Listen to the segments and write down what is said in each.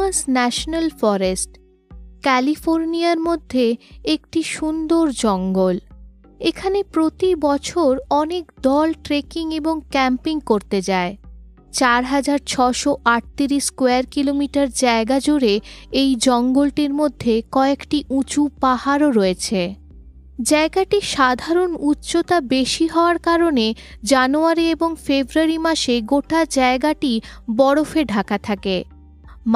Plumas national forest ক্যালিফোর্নিয়ার মধ্যে একটি সুন্দর জঙ্গল। এখানে প্রতি বছর অনেক দল ট্রেকিং এবং ক্যাম্পিং করতে যায়। 4638 স্কোয়ার কিলোমিটার জায়গা জুড়ে এই জঙ্গলটির মধ্যে কয়েকটি উঁচু পাহাড়ও রয়েছে। জায়গাটি সাধারণ উচ্চতা বেশি হওয়ার কারণে জানুয়ারি এবং ফেব্রুয়ারি মাসে গোটা জায়গাটি বরফে ঢাকা থাকে।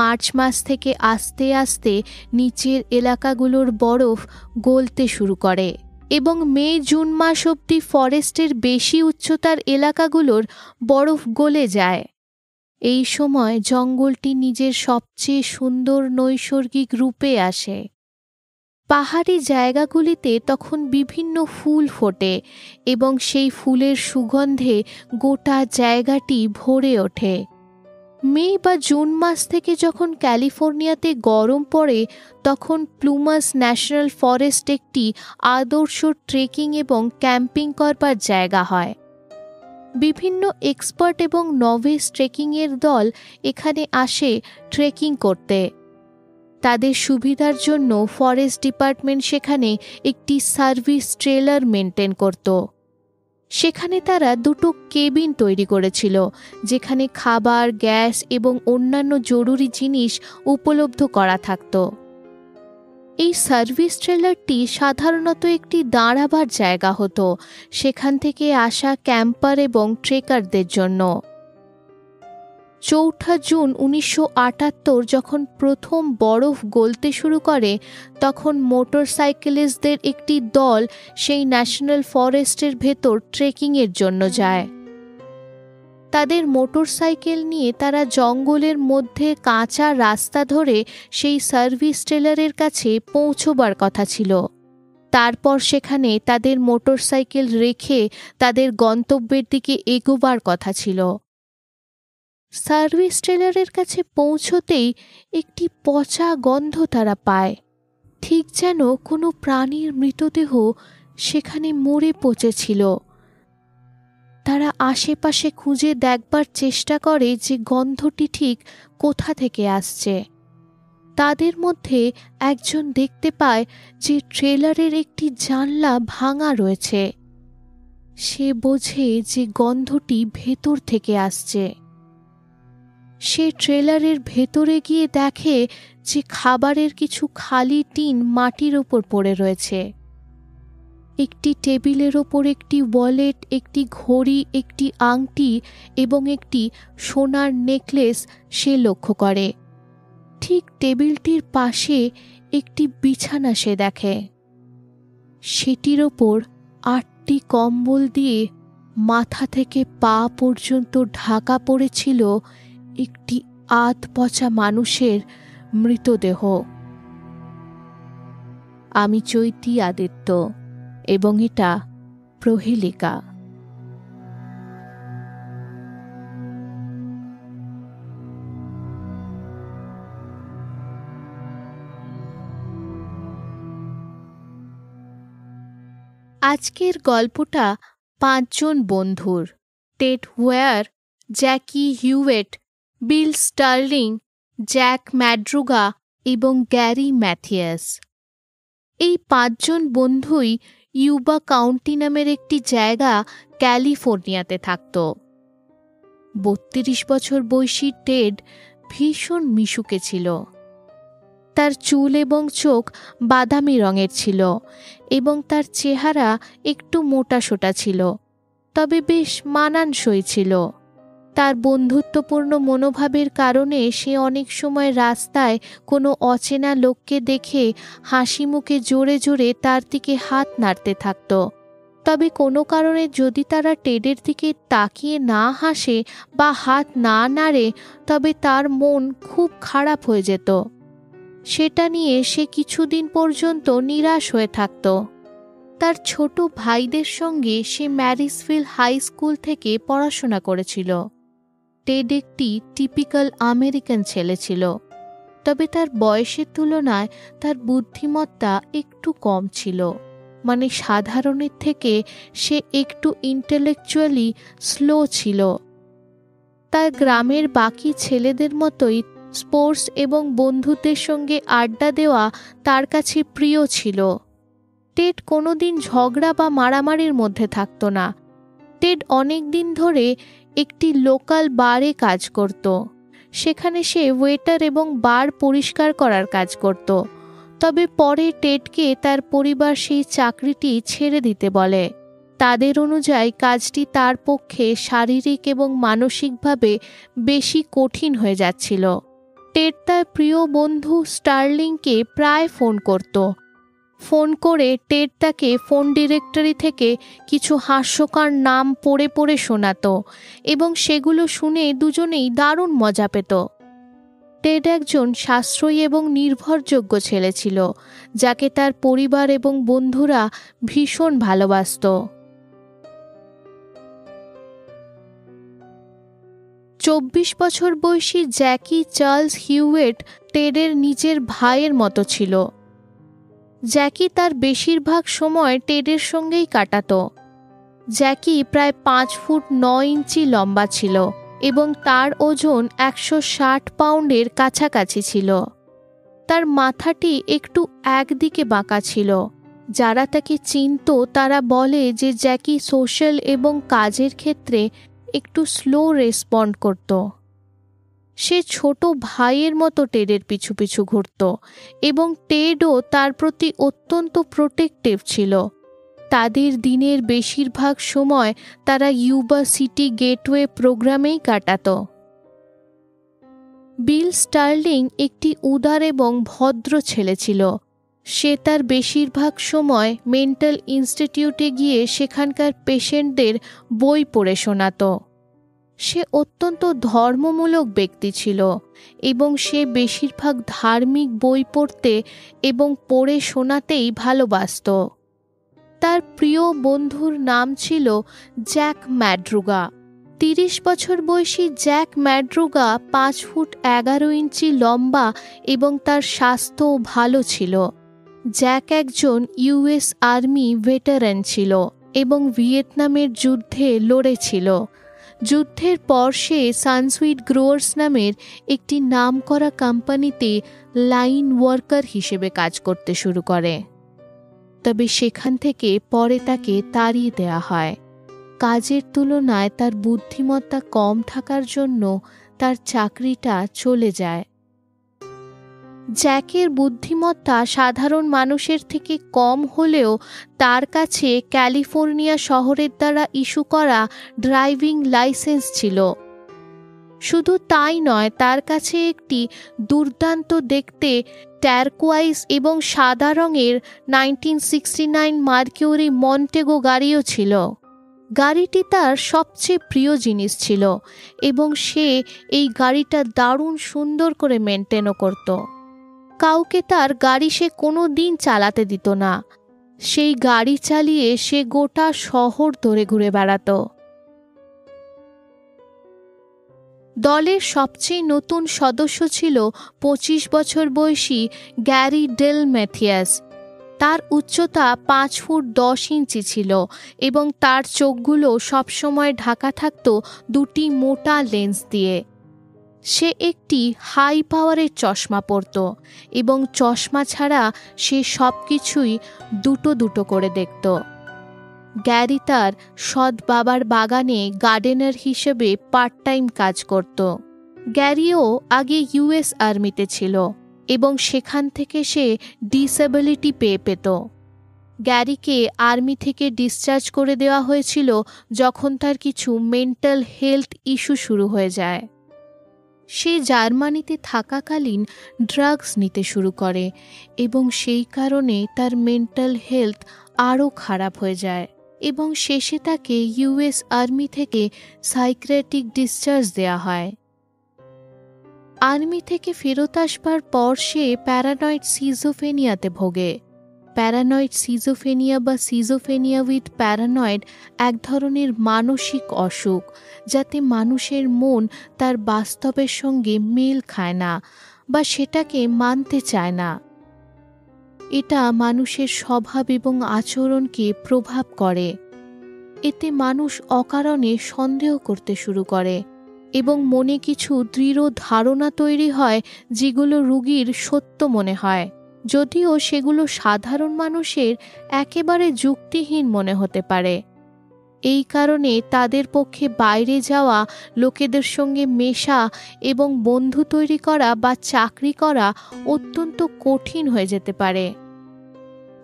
মার্চ মাস থেকে আস্তে আস্তে নিচের এলাকাগুলোর বরফ গলতে শুরু করে এবং মে জুন মাস অবধি ফরেস্টের বেশি উচ্চতার এলাকাগুলোর বরফ গলে যায়। এই সময় জঙ্গলটি নিজের সবচেয়ে সুন্দর নৈসর্গিক রূপে আসে। পাহাড়ি জায়গাগুলিতে তখন বিভিন্ন ফুল ফোটে এবং সেই ফুলের সুগন্ধে গোটা জায়গাটি ভরে ওঠে। মে বা জুন মাস থেকে যখন ক্যালিফোর্নিয়াতে গরম পড়ে তখন প্লুমাস ন্যাশনাল ফরেস্ট একটি আদর্শ ট্রেকিং এবং ক্যাম্পিং করবার জায়গা হয়। বিভিন্ন এক্সপার্ট এবং নভেস ট্রেকিংয়ের দল এখানে আসে ট্রেকিং করতে। তাদের সুবিধার জন্য ফরেস্ট ডিপার্টমেন্ট সেখানে একটি সার্ভিস ট্রেলার মেনটেন করত। সেখানে তারা 2টো কেবিন তৈরি করেছিল যেখানে খাবার, গ্যাস এবং অন্যান্য জরুরি জিনিস উপলব্ধ করা থাকত। এই সার্ভিস ট্রেলারটি সাধারণত একটি দাঁড়াবার জায়গা হতো সেখান থেকে আসা ক্যাম্পার এবং ট্রেকারদের জন্য। 4 জুন 1978 যখন প্রথম বরফ গলতে শুরু করে তখন মোটরসাইকেলিস্টদের একটি দল সেই ন্যাশনাল ফরেস্টের ভেতর ট্রেকিংয়ের জন্য যায়। তাদের মোটরসাইকেল নিয়ে তারা জঙ্গলের মধ্যে কাঁচা রাস্তা ধরে সেই সার্ভিস ট্রেলারের কাছে পৌঁছবার কথা ছিল। তারপর সেখানে তাদের মোটরসাইকেল রেখে তাদের গন্তব্যের দিকে এগোবার কথা ছিল। সার্ভিস ট্রেলারের কাছে পৌঁছতেই একটি পচা গন্ধ তারা পায়, ঠিক যেন কোনো প্রাণীর মৃতদেহ সেখানে মরে পচেছিল। তারা আশেপাশে খুঁজে দেখবার চেষ্টা করে যে গন্ধটি ঠিক কোথা থেকে আসছে। তাদের মধ্যে একজন দেখতে পায় যে ট্রেলারের একটি জানলা ভাঙা রয়েছে। সে বোঝে যে গন্ধটি ভেতর থেকে আসছে। সে ট্রেলারের ভেতরে গিয়ে দেখে যে খাবারের কিছু খালি টিন মাটির ওপর পড়ে রয়েছে। একটি টেবিলের ওপর একটি ওয়ালেট, একটি ঘড়ি, একটি আংটি এবং একটি সোনার নেকলেস সে লক্ষ্য করে। ঠিক টেবিলটির পাশে একটি বিছানা সে দেখে। সেটির ওপর 8টি কম্বল দিয়ে মাথা থেকে পা পর্যন্ত ঢাকা পড়েছিল একটি আধপচা মানুষের মৃতদেহ। আমি চৈতি আদিত্য এবং এটা প্রহেলিকা। আজকের গল্পটা 5 জন বন্ধুর, টেড ওয়ার, জ্যাকি হিউয়েট, বিল স্টার্লিং, জ্যাক ম্যাড্রুগা এবং গ্যারি ম্যাথিয়াস। এই 5 জন বন্ধুই ইউবা কাউন্টি নামের একটি জায়গা ক্যালিফোর্নিয়াতে থাকত। 32 বছর বয়সী টেড ভীষণ মিশুকে ছিল। তার চুল এবং চোখ বাদামি রঙের ছিল এবং তার চেহারা একটু মোটাসোটা ছিল, তবে বেশ মানানসই ছিল। তার বন্ধুত্বপূর্ণ মনোভাবের কারণে সে অনেক সময় রাস্তায় কোনো অচেনা লোককে দেখে হাসি মুখে জোরে জোরে তার দিকে হাত নাড়তে থাকত। তবে কোনো কারণে যদি তারা টেডের দিকে তাকিয়ে না হাসে বা হাত না নাড়ে তবে তার মন খুব খারাপ হয়ে যেত। সেটা নিয়ে সে কিছুদিন পর্যন্ত নিরাশ হয়ে থাকত। তার ছোট ভাইদের সঙ্গে সে ম্যারিসভিল হাই স্কুল থেকে পড়াশোনা করেছিল। টেড একটি টিপিক্যাল আমেরিকান ছেলে ছিল, তবে তার বয়সের তুলনায় তার বুদ্ধিমত্তা একটু কম ছিল। মানে সাধারণের থেকে সে একটু ইন্টেলেকচুয়ালি স্লো ছিল। তার গ্রামের বাকি ছেলেদের মতোই স্পোর্টস এবং বন্ধুদের সঙ্গে আড্ডা দেওয়া তার কাছে প্রিয় ছিল। টেড কোনোদিন ঝগড়া বা মারামারির মধ্যে থাকতো না। টেড অনেক দিন ধরে একটি লোকাল বারে কাজ করত। সেখানে সে ওয়েটার এবং বার পরিষ্কার করার কাজ করত। তবে পরে টেডকে তার পরিবার সেই চাকরিটি ছেড়ে দিতে বলে। তাদের অনুযায়ী কাজটি তার পক্ষে শারীরিক এবং মানসিকভাবে বেশি কঠিন হয়ে যাচ্ছিল। টেড তার প্রিয় বন্ধু স্টার্লিংকে প্রায় ফোন করত। ফোন করে টেড তাকে ফোন ডিরেক্টরি থেকে কিছু হাস্যকর নাম পড়ে পড়ে শোনাত এবং সেগুলো শুনে দুজনেই দারুণ মজা পেত। টেড একজন সাশ্রয়ী এবং নির্ভরযোগ্য ছেলে ছিল, যাকে তার পরিবার এবং বন্ধুরা ভীষণ ভালোবাসত। 24 বছর বয়সী জ্যাকি চার্লস হিউয়েট টেডের নিজের ভাইয়ের মতো ছিল। জ্যাকি তার বেশিরভাগ সময় টেডের সঙ্গেই কাটাত। জ্যাকি প্রায় 5 ফুট 9 ইঞ্চি লম্বা ছিল এবং তার ওজন 160 পাউন্ডের কাছাকাছি ছিল। তার মাথাটি একটু একদিকে বাঁকা ছিল। যারা তাকে চিনত তারা বলে যে জ্যাকি সোশ্যাল এবং কাজের ক্ষেত্রে একটু স্লো রেসপন্ড করত। সে ছোট ভাইয়ের মতো টেডের পিছু পিছু ঘুরত এবং টেডও তার প্রতি অত্যন্ত প্রোটেক্টিভ ছিল। তাদের দিনের বেশিরভাগ সময় তারা ইউবা সিটি গেটওয়ে প্রোগ্রামেই কাটাত। বিল স্টার্লিং একটি উদার এবং ভদ্র ছেলে ছিল। সে তার বেশিরভাগ সময় মেন্টাল ইনস্টিটিউটে গিয়ে সেখানকার পেশেন্টদের বই পড়ে শোনাত। সে অত্যন্ত ধর্মমূলক ব্যক্তি ছিল এবং সে বেশিরভাগ ধার্মিক বই পড়তে এবং পড়ে শোনাতেই ভালোবাসত। তার প্রিয় বন্ধুর নাম ছিল জ্যাক ম্যাড্রুগা। 30 বছর বয়সী জ্যাক ম্যাড্রুগা 5 ফুট 11 ইঞ্চি লম্বা এবং তার স্বাস্থ্য ভালো ছিল। জ্যাক একজন ইউএস আর্মি ভেটারান ছিল এবং ভিয়েতনামের যুদ্ধে লড়েছিল। যুদ্ধের পর সে সানসুইট গ্রোয়ার্স নামের একটি নামকরা কোম্পানিতে লাইন ওয়ার্কার হিসেবে কাজ করতে শুরু করে। তবে সেখান থেকে পরে তাকে তাড়িয়ে দেওয়া হয়। কাজের তুলনায় তার বুদ্ধিমত্তা কম থাকার জন্য তার চাকরিটা চলে যায়। জ্যাকের বুদ্ধিমত্তা সাধারণ মানুষের থেকে কম হলেও তার কাছে ক্যালিফোর্নিয়া শহরের দ্বারা ইস্যু করা ড্রাইভিং লাইসেন্স ছিল। শুধু তাই নয়, তার কাছে একটি দুর্দান্ত দেখতে টার্কোয়াইজ এবং সাদা রঙের 1969 মার্কিউরি মন্টেগো গাড়িও ছিল। গাড়িটি তার সবচেয়ে প্রিয় জিনিস ছিল এবং সে এই গাড়িটা দারুণ সুন্দর করে মেনটেনও করত। কাউকে তার গাড়ি সে কোনো দিন চালাতে দিত না। সেই গাড়ি চালিয়ে সে গোটা শহর ধরে ঘুরে বেড়াত। দলের সবচেয়ে নতুন সদস্য ছিল 25 বছর বয়সী গ্যারি ডেল ম্যাথিয়াস। তার উচ্চতা 5 ফুট 10 ইঞ্চি ছিল এবং তার চোখগুলো সবসময় ঢাকা থাকত দুটি মোটা লেন্স দিয়ে। সে একটি হাই পাওয়ারের চশমা পরত এবং চশমা ছাড়া সে সব কিছুই দুটো দুটো করে দেখত। গ্যারি তার সৎ বাবার বাগানে গার্ডেনার হিসেবে পার্ট টাইম কাজ করত। গ্যারিও আগে ইউএস আর্মিতে ছিল এবং সেখান থেকে সে ডিসএবিলিটি পেত। গ্যারিকে আর্মি থেকে ডিসচার্জ করে দেওয়া হয়েছিল যখন তার কিছু মেন্টাল হেলথ ইস্যু শুরু হয়ে যায়। সে জার্মানিতে থাকাকালীন ড্রাগস নিতে শুরু করে এবং সেই কারণে তার মেন্টাল হেলথ আরও খারাপ হয়ে যায় এবং শেষে তাকে ইউএস আর্মি থেকে সাইকিয়াট্রিক ডিসচার্জ দেওয়া হয়। আর্মি থেকে ফেরত আসবার পর সে প্যারানয়েড সিজোফেনিয়াতে ভোগে। প্যারানয়েড সিজোফেনিয়া বা সিজোফেনিয়া উইথ প্যারানয়েড এক ধরনের মানসিক অসুখ, যাতে মানুষের মন তার বাস্তবের সঙ্গে মেল খায় না বা সেটাকে মানতে চায় না। এটা মানুষের স্বভাব এবং আচরণকে প্রভাব করে। এতে মানুষ অকারণে সন্দেহ করতে শুরু করে, এবং মনে কিছু দৃঢ় ধারণা তৈরি হয় যেগুলো রোগীর সত্য মনে হয়, যদিও সেগুলো সাধারণ মানুষের একেবারে যুক্তিহীন মনে হতে পারে। এই কারণে তাদের পক্ষে বাইরে যাওয়া, লোকেদের সঙ্গে মেশা এবং বন্ধু তৈরি করা বা চাকরি করা অত্যন্ত কঠিন হয়ে যেতে পারে।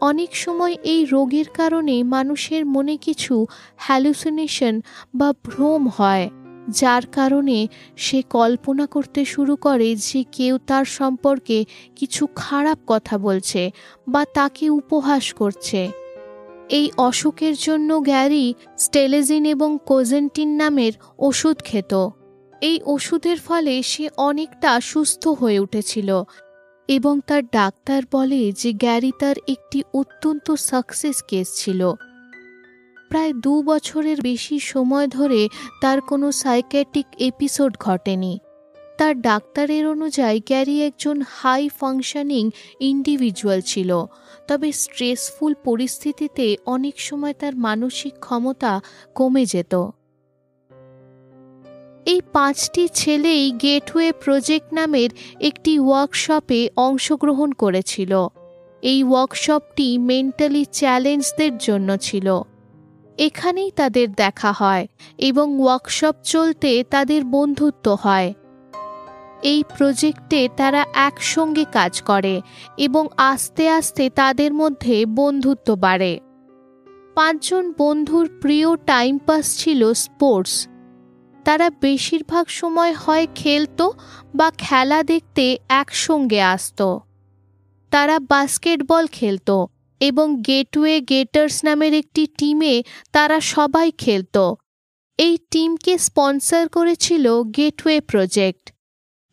অনেক সময় এই রোগের কারণে মানুষের মনে কিছু হ্যালুসিনেশন বা ভ্রম হয়, যার কারণে সে কল্পনা করতে শুরু করে যে কেউ তার সম্পর্কে কিছু খারাপ কথা বলছে বা তাকে উপহাস করছে। এই অসুখের জন্য গ্যারি স্টেলেজিন এবং কোজেন্টিন নামের ওষুধ খেত। এই ওষুধের ফলে সে অনেকটা সুস্থ হয়ে উঠেছিল এবং তার ডাক্তার বলে যে গ্যারি তার একটি অত্যন্ত সাকসেস কেস ছিল। প্রায় 2 বছরের বেশি সময় ধরে তার কোনো সাইকিয়াট্রিক এপিসোড ঘটেনি। তার ডাক্তারের অনুযায়ী গ্যারি একজন হাই ফাংশনিং ইন্ডিভিজুয়াল ছিল, তবে স্ট্রেসফুল পরিস্থিতিতে অনেক সময় তার মানসিক ক্ষমতা কমে যেত। এই 5টি ছেলেই গেটওয়ে প্রজেক্ট নামের একটি ওয়ার্কশপে অংশগ্রহণ করেছিল। এই ওয়ার্কশপটি মেন্টালি চ্যালেঞ্জদের জন্য ছিল। এখানেই তাদের দেখা হয় এবং ওয়ার্কশপ চলতে তাদের বন্ধুত্ব হয়। এই প্রজেক্টে তারা একসঙ্গে কাজ করে এবং আস্তে আস্তে তাদের মধ্যে বন্ধুত্ব বাড়ে। 5 জন বন্ধুর প্রিয় টাইম পাস ছিল স্পোর্টস। তারা বেশিরভাগ সময় হয় খেলতো বা খেলা দেখতে একসঙ্গে আসতো। তারা বাস্কেটবল খেলতো এবং গেটওয়ে গেটার্স নামের একটি টিমে তারা সবাই খেলতো। এই টিমকে স্পন্সর করেছিল গেটওয়ে প্রজেক্ট।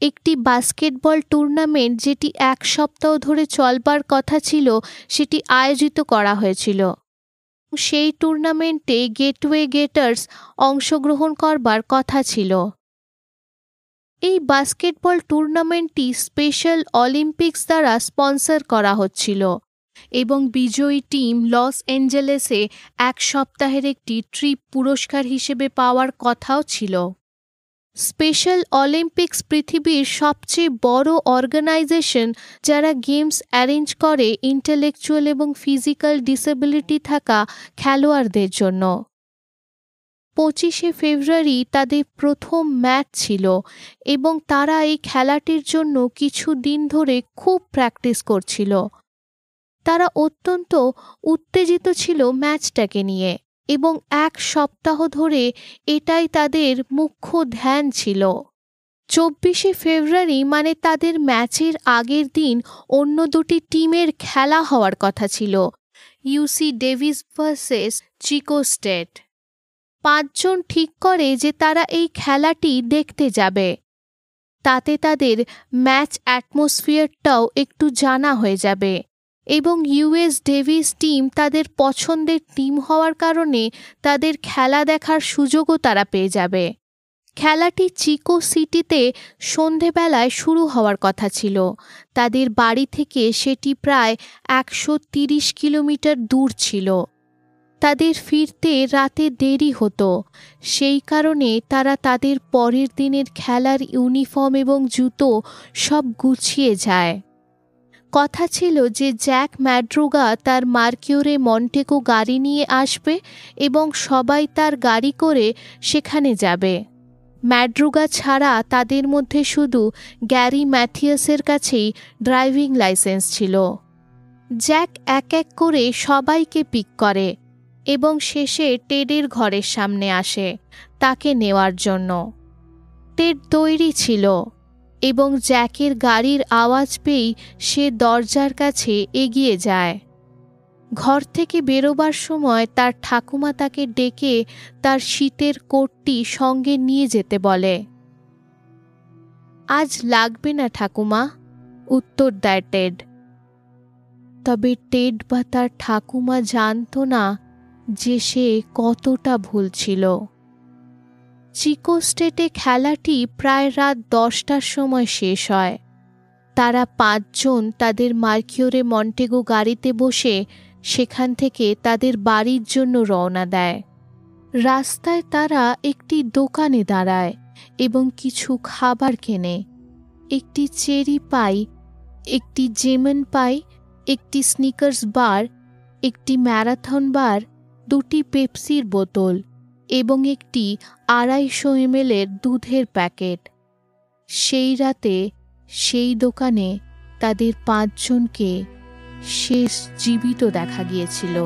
একটি বাস্কেটবল টুর্নামেন্ট যেটি 1 সপ্তাহ ধরে চলবার কথা ছিল সেটি আয়োজিত করা হয়েছিল। সেই টুর্নামেন্টে গেটওয়ে গেটার্স অংশগ্রহণ করবার কথা ছিল। এই বাস্কেটবল টুর্নামেন্টটি স্পেশাল অলিম্পিক্স দ্বারা স্পন্সর করা হচ্ছিল এবং বিজয়ী টিম লস অ্যাঞ্জেলেসে 1 সপ্তাহের একটি ট্রিপ পুরস্কার হিসেবে পাওয়ার কথাও ছিল। স্পেশাল অলিম্পিক্স পৃথিবীর সবচেয়ে বড় অর্গানাইজেশন যারা গেমস অ্যারেঞ্জ করে ইন্টেলেকচুয়াল এবং ফিজিক্যাল ডিসেবিলিটি থাকা খেলোয়াড়দের জন্য। 25শে ফেব্রুয়ারি তাদের প্রথম ম্যাচ ছিল এবং তারা এই খেলাটির জন্য কিছু দিন ধরে খুব প্র্যাকটিস করছিল। তারা অত্যন্ত উত্তেজিত ছিল ম্যাচটাকে নিয়ে এবং 1 সপ্তাহ ধরে এটাই তাদের মুখ্য ধ্যান ছিল। 24শে ফেব্রুয়ারি মানে তাদের ম্যাচের আগের দিন অন্য 2টি টিমের খেলা হওয়ার কথা ছিল, ইউসি ডেভিস ভার্সেস চিকো স্টেট। 5 জন ঠিক করে যে তারা এই খেলাটি দেখতে যাবে। তাতে তাদের ম্যাচ অ্যাটমসফিয়ারটাও একটু জানা হয়ে যাবে এবং ইউএস ডেভিস টিম তাদের পছন্দের টিম হওয়ার কারণে তাদের খেলা দেখার সুযোগও তারা পেয়ে যাবে। খেলাটি চিকো সিটিতে সন্ধেবেলায় শুরু হওয়ার কথা ছিল। তাদের বাড়ি থেকে সেটি প্রায় 130 কিলোমিটার দূর ছিল। তাদের ফিরতে রাতে দেরি হতো, সেই কারণে তারা তাদের পরের দিনের খেলার ইউনিফর্ম এবং জুতো সব গুছিয়ে যায়। কথা ছিল যে জ্যাক ম্যাড্রোগা তার মার্কিউরে মন্টেগো গাড়ি নিয়ে আসবে এবং সবাই তার গাড়ি করে সেখানে যাবে। ম্যাড্রোগা ছাড়া তাদের মধ্যে শুধু গ্যারি ম্যাথিয়াসের কাছেই ড্রাইভিং লাইসেন্স ছিল। জ্যাক এক এক করে সবাইকে পিক করে এবং শেষে টেডের ঘরের সামনে আসে তাকে নেওয়ার জন্য। টেড তৈরি ছিল এবং জ্যাকের গাড়ির আওয়াজ পেয়েই সে দরজার কাছে এগিয়ে যায়। ঘর থেকে বেরোবার সময় তার ঠাকুমা তাকে ডেকে তার শীতের কোটটি সঙ্গে নিয়ে যেতে বলে। আজ লাগবে না ঠাকুমা, উত্তর দেয় টেড। তবে টেড বা তার ঠাকুমা জানতো না যে সে কতটা ভুল ছিল। চিকো স্টেটে খেলাটি প্রায় রাত 10টার সময় শেষ হয়। তারা 5 জন তাদের মার্কিউরে মন্টেগো গাড়িতে বসে সেখান থেকে তাদের বাড়ির জন্য রওনা দেয়। রাস্তায় তারা একটি দোকানে দাঁড়ায় এবং কিছু খাবার কেনে। একটি চেরি পাই, একটি জেমন পাই, একটি স্নিকার্স বার, একটি ম্যারাথন বার, 2টি পেপসির বোতল এবং একটি 250 ml দুধের প্যাকেট। সেই রাতে সেই দোকানে তাদের 5 জনকে শেষ জীবিত দেখা গিয়েছিল।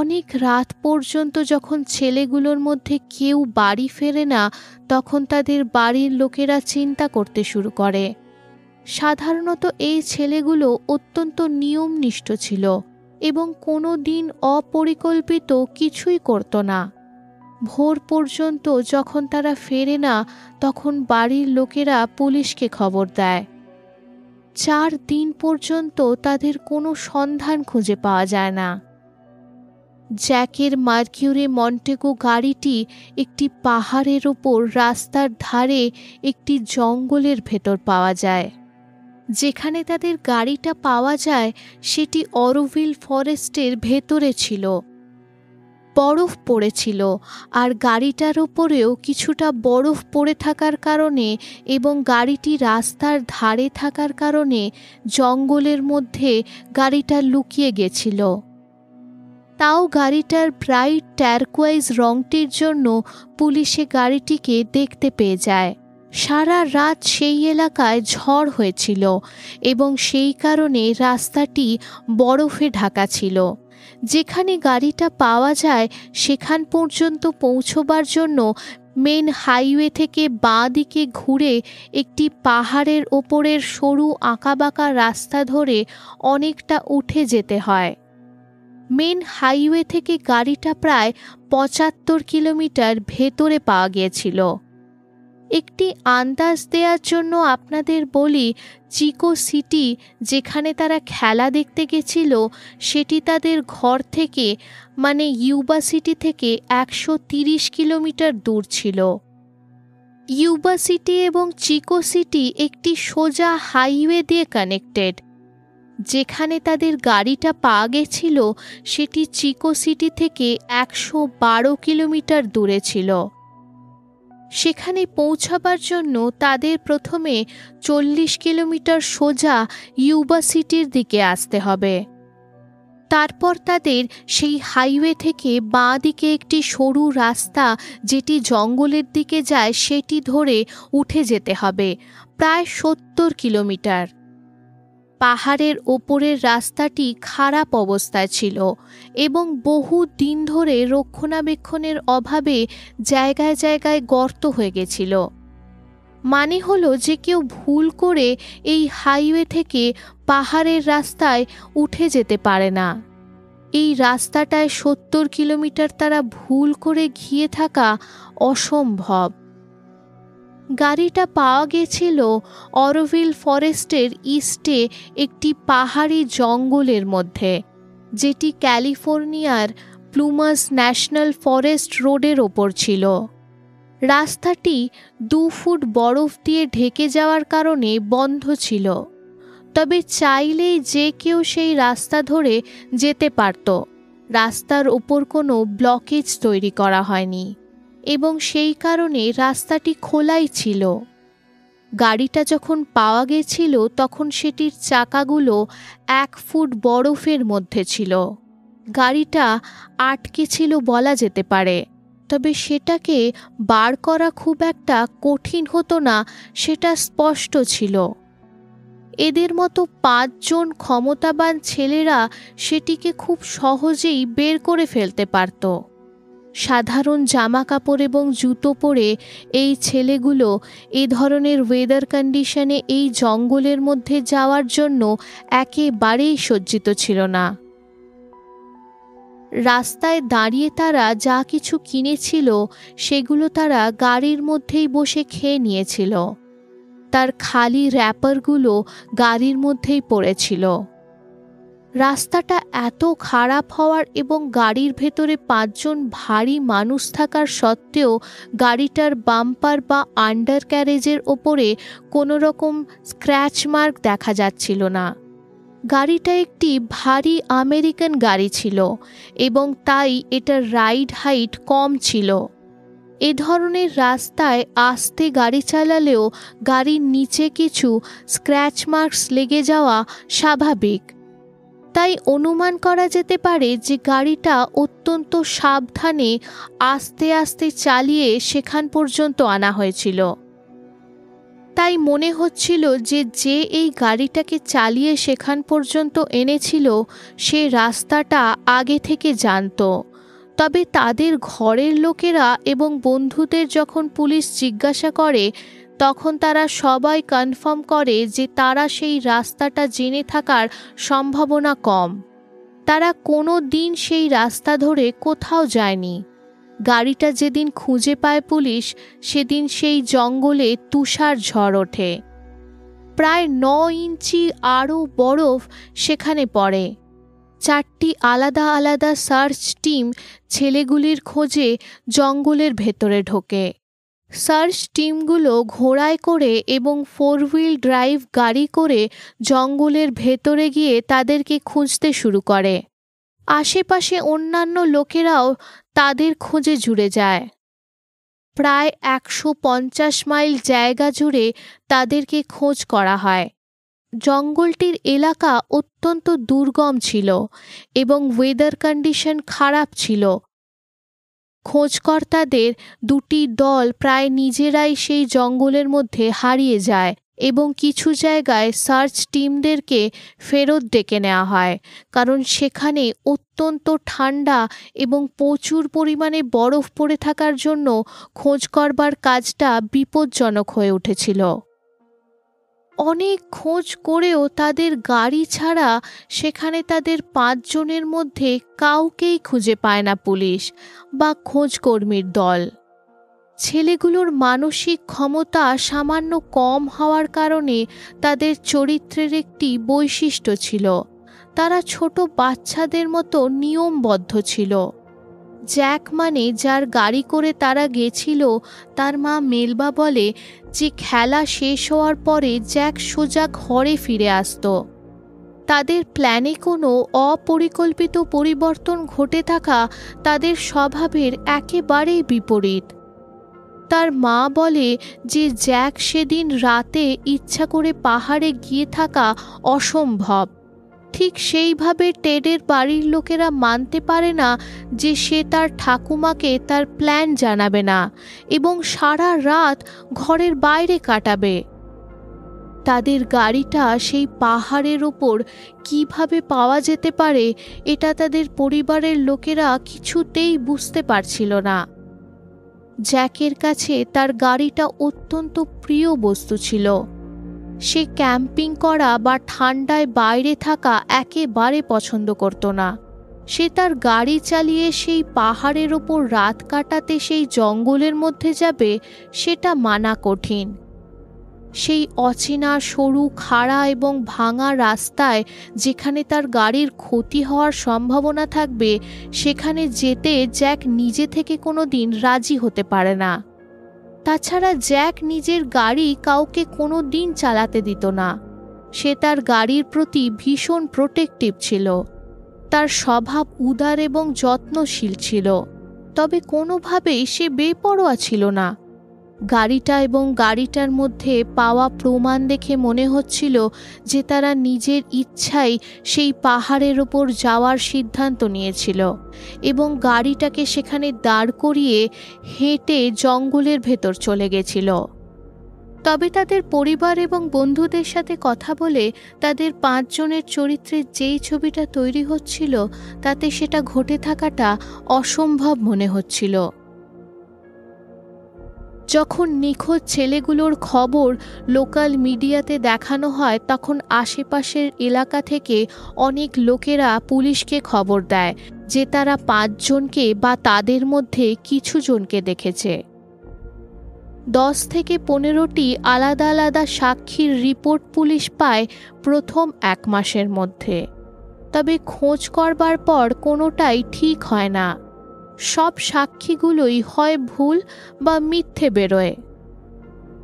অনেক রাত পর্যন্ত যখন ছেলেগুলোর মধ্যে কেউ বাড়ি ফেরে না, তখন তাদের বাড়ির লোকেরা চিন্তা করতে শুরু করে। সাধারণত এই ছেলেগুলো অত্যন্ত নিয়মনিষ্ঠ ছিল এবং কোনো দিন অপরিকল্পিত কিছুই করত না। ভোর পর্যন্ত যখন তারা ফেরে না, তখন বাড়ির লোকেরা পুলিশকে খবর দেয়। 4 দিন পর্যন্ত তাদের কোনো সন্ধান খুঁজে পাওয়া যায় না। জ্যাকের মার্কিউরি মন্টেগো গাড়িটি একটি পাহাড়ের ওপর রাস্তার ধারে একটি জঙ্গলের ভেতর পাওয়া যায়। যেখানে তাদের গাড়িটা পাওয়া যায় সেটি অরোভিল ফরেস্টের ভেতরে ছিল। বরফ পড়েছিল আর গাড়িটার ওপরেও কিছুটা বরফ পড়ে থাকার কারণে এবং গাড়িটি রাস্তার ধারে থাকার কারণে জঙ্গলের মধ্যে গাড়িটা লুকিয়ে গেছিল। তাও গাড়িটার ব্রাইট টার্কোয়াইজ রংটির জন্য পুলিশে গাড়িটিকে দেখতে পেয়ে যায়। সারা রাত সেই এলাকায় ঝড় হয়েছিল এবং সেই কারণে রাস্তাটি বরফে ঢাকা ছিল। যেখানে গাড়িটা পাওয়া যায় সেখান পর্যন্ত পৌঁছবার জন্য মেন হাইওয়ে থেকে বাঁ দিকে ঘুরে একটি পাহাড়ের ওপরের সরু আঁকাবাঁকা রাস্তা ধরে অনেকটা উঠে যেতে হয়। মেন হাইওয়ে থেকে গাড়িটা প্রায় 75 কিলোমিটার ভেতরে পাওয়া গিয়েছিল। একটি আন্দাজ দেওয়ার জন্য আপনাদের বলি, চিকো সিটি যেখানে তারা খেলা দেখতে গেছিল সেটি তাদের ঘর থেকে মানে ইউবা সিটি থেকে 130 কিলোমিটার দূর ছিল। ইউবা সিটি এবং চিকো সিটি একটি সোজা হাইওয়ে দিয়ে কানেক্টেড। যেখানে তাদের গাড়িটা পাওয়া গেছিল সেটি চিকো সিটি থেকে 112 কিলোমিটার দূরে ছিল। সেখানে পৌঁছাবার জন্য তাদের প্রথমে 40 কিলোমিটার সোজা ইউবা সিটির দিকে আসতে হবে। তারপর তাদের সেই হাইওয়ে থেকে বাঁ দিকে একটি সরু রাস্তা যেটি জঙ্গলের দিকে যায় সেটি ধরে উঠে যেতে হবে প্রায় 70 কিলোমিটার। পাহাড়ের ওপরের রাস্তাটি খারাপ অবস্থায় ছিল এবং বহু দিন ধরে রক্ষণাবেক্ষণের অভাবে জায়গায় জায়গায় গর্ত হয়ে গেছিল। মানে হলো যে কেউ ভুল করে এই হাইওয়ে থেকে পাহাড়ের রাস্তায় উঠে যেতে পারে না। এই রাস্তাটায় 70 কিলোমিটার তারা ভুল করে গিয়ে থাকা অসম্ভব। গাড়িটা পাওয়া গেছিল অরোভিল ফরেস্টের ইস্টে একটি পাহাড়ি জঙ্গলের মধ্যে, যেটি ক্যালিফোর্নিয়ার প্লুমাস ন্যাশনাল ফরেস্ট রোডের ওপর ছিল। রাস্তাটি 2 ফুট বরফ দিয়ে ঢেকে যাওয়ার কারণে বন্ধ ছিল, তবে চাইলেই যে কেউ সেই রাস্তা ধরে যেতে পারত। রাস্তার ওপর কোনো ব্লকেজ তৈরি করা হয়নি এবং সেই কারণে রাস্তাটি খোলাই ছিল। গাড়িটা যখন পাওয়া গেছিল তখন সেটির চাকাগুলো 1 ফুট বরফের মধ্যে ছিল। গাড়িটা আটকে ছিল বলা যেতে পারে, তবে সেটাকে বার করা খুব একটা কঠিন হতো না সেটা স্পষ্ট ছিল। এদের মতো 5 জন ক্ষমতাবান ছেলেরা সেটিকে খুব সহজেই বের করে ফেলতে পারত। সাধারণ জামা কাপড় এবং জুতো পরে এই ছেলেগুলো এ ধরনের ওয়েদার কন্ডিশনে এই জঙ্গলের মধ্যে যাওয়ার জন্য একেবারেই সজ্জিত ছিল না। রাস্তায় দাঁড়িয়ে তারা যা কিছু কিনেছিল সেগুলো তারা গাড়ির মধ্যেই বসে খেয়ে নিয়েছিল। তার খালি র্যাপারগুলো গাড়ির মধ্যেই পড়েছিল। রাস্তাটা এত খারাপ হওয়ার এবং গাড়ির ভেতরে 5 জন ভারী মানুষ থাকার সত্ত্বেও গাড়িটার বাম্পার বা আন্ডার ক্যারেজের ওপরে কোনো রকম স্ক্র্যাচ মার্ক দেখা যাচ্ছিল না। গাড়িটা একটি ভারী আমেরিকান গাড়ি ছিল এবং তাই এটার রাইড হাইট কম ছিল। এ ধরনের রাস্তায় আস্তে গাড়ি চালালেও গাড়ির নিচে কিছু স্ক্র্যাচ মার্কস লেগে যাওয়া স্বাভাবিক। তাই অনুমান করা যেতে পারে যে গাড়িটা অত্যন্ত সাবধানে আস্তে আস্তে চালিয়ে সেখান পর্যন্ত আনা হয়েছিল। তাই মনে হচ্ছিল যে এই গাড়িটাকে চালিয়ে সেখান পর্যন্ত এনেছিল সে রাস্তাটা আগে থেকে জানতো। তবে তাদের ঘরের লোকেরা এবং বন্ধুদের যখন পুলিশ জিজ্ঞাসা করে তখন তারা সবাই কনফার্ম করে যে তারা সেই রাস্তাটা জেনে থাকার সম্ভাবনা কম। তারা কোনো দিন সেই রাস্তা ধরে কোথাও যায়নি। গাড়িটা যেদিন খুঁজে পায় পুলিশ সেদিন সেই জঙ্গলে তুষার ঝড় ওঠে। প্রায় 9 ইঞ্চি আরও বরফ সেখানে পড়ে। 4টি আলাদা আলাদা সার্চ টিম ছেলেগুলির খোঁজে জঙ্গলের ভেতরে ঢোকে। সার্চ টিমগুলো ঘোড়ায় করে এবং 4 হুইল ড্রাইভ গাড়ি করে জঙ্গলের ভেতরে গিয়ে তাদেরকে খুঁজতে শুরু করে। আশেপাশে অন্যান্য লোকেরাও তাদের খোঁজে জুড়ে যায়। প্রায় 150 মাইল জায়গা জুড়ে তাদেরকে খোঁজ করা হয়। জঙ্গলটির এলাকা অত্যন্ত দুর্গম ছিল এবং ওয়েদার কন্ডিশন খারাপ ছিল। খোঁজকর্তাদের 2টি দল প্রায় নিজেরাই সেই জঙ্গলের মধ্যে হারিয়ে যায় এবং কিছু জায়গায় সার্চ টিমদেরকে ফেরত ডেকে নেওয়া হয়, কারণ সেখানে অত্যন্ত ঠান্ডা এবং প্রচুর পরিমাণে বরফ পড়ে থাকার জন্য খোঁজ করবার কাজটা বিপজ্জনক হয়ে উঠেছিল। অনেক খোঁজ করেও তাদের গাড়ি ছাড়া সেখানে তাদের 5 জনের মধ্যে কাউকেই খুঁজে পায় না পুলিশ বা খোঁজকর্মীর দল। ছেলেগুলোর মানসিক ক্ষমতা সামান্য কম হওয়ার কারণে তাদের চরিত্রের একটি বৈশিষ্ট্য ছিল, তারা ছোট বাচ্চাদের মতো নিয়মবদ্ধ ছিল। জ্যাক মানে যার গাড়ি করে তারা গেছিল, তার মা মেলবা বলে যে খেলা শেষ হওয়ার পরে জ্যাক সোজা ঘরে ফিরে আসত। তাদের প্ল্যানে কোনো অপরিকল্পিত পরিবর্তন ঘটে থাকা তাদের স্বভাবের একেবারেই বিপরীত। তার মা বলে যে জ্যাক সেদিন রাতে ইচ্ছা করে পাহাড়ে গিয়ে থাকা অসম্ভব। ঠিক সেইভাবে টেডের বাড়ির লোকেরা মানতে পারে না যে সে তার ঠাকুমাকে তার প্ল্যান জানাবে না এবং সারা রাত ঘরের বাইরে কাটাবে। তাদের গাড়িটা সেই পাহাড়ের ওপর কিভাবে পাওয়া যেতে পারে এটা তাদের পরিবারের লোকেরা কিছুতেই বুঝতে পারছিল না। জ্যাকের কাছে তার গাড়িটা অত্যন্ত প্রিয় বস্তু ছিল। সে ক্যাম্পিং করা বা ঠান্ডায় বাইরে থাকা একেবারে পছন্দ করত না। সে তার গাড়ি চালিয়ে সেই পাহাড়ের ওপর রাত কাটাতে সেই জঙ্গলের মধ্যে যাবে সেটা মানা কঠিন। সেই অচেনা সরু খাড়া এবং ভাঙা রাস্তায় যেখানে তার গাড়ির ক্ষতি হওয়ার সম্ভাবনা থাকবে সেখানে যেতে জ্যাক নিজে থেকে কোনো দিন রাজি হতে পারে না। তাছাড়া জ্যাক নিজের গাড়ি কাউকে কোনো দিন চালাতে দিত না। সে তার গাড়ির প্রতি ভীষণ প্রোটেক্টিভ ছিল। তার স্বভাব উদার এবং যত্নশীল ছিল, তবে কোনোভাবেই সে বেপরোয়া ছিল না। গাড়িটা এবং গাড়িটার মধ্যে পাওয়া প্রমাণ দেখে মনে হচ্ছিল যে তারা নিজের ইচ্ছায় সেই পাহাড়ের ওপর যাওয়ার সিদ্ধান্ত নিয়েছিল এবং গাড়িটাকে সেখানে দাঁড় করিয়ে হেঁটে জঙ্গলের ভেতর চলে গেছিল। তবে তাদের পরিবার এবং বন্ধুদের সাথে কথা বলে তাদের 5 জনের চরিত্রের যেই ছবিটা তৈরি হচ্ছিল তাতে সেটা ঘটে থাকাটা অসম্ভব মনে হচ্ছিল। যখন নিখোঁজ ছেলেগুলোর খবর লোকাল মিডিয়াতে দেখানো হয় তখন আশেপাশের এলাকা থেকে অনেক লোকেরা পুলিশকে খবর দেয় যে তারা 5 জনকে বা তাদের মধ্যে কিছু জনকে দেখেছে। 10 থেকে 15টি আলাদা আলাদা সাক্ষীর রিপোর্ট পুলিশ পায় প্রথম 1 মাসের মধ্যে। তবে খোঁজ করবার পর কোনোটাই ঠিক হয় না। সব সাক্ষীগুলোই হয় ভুল বা মিথ্যে বেরোয়।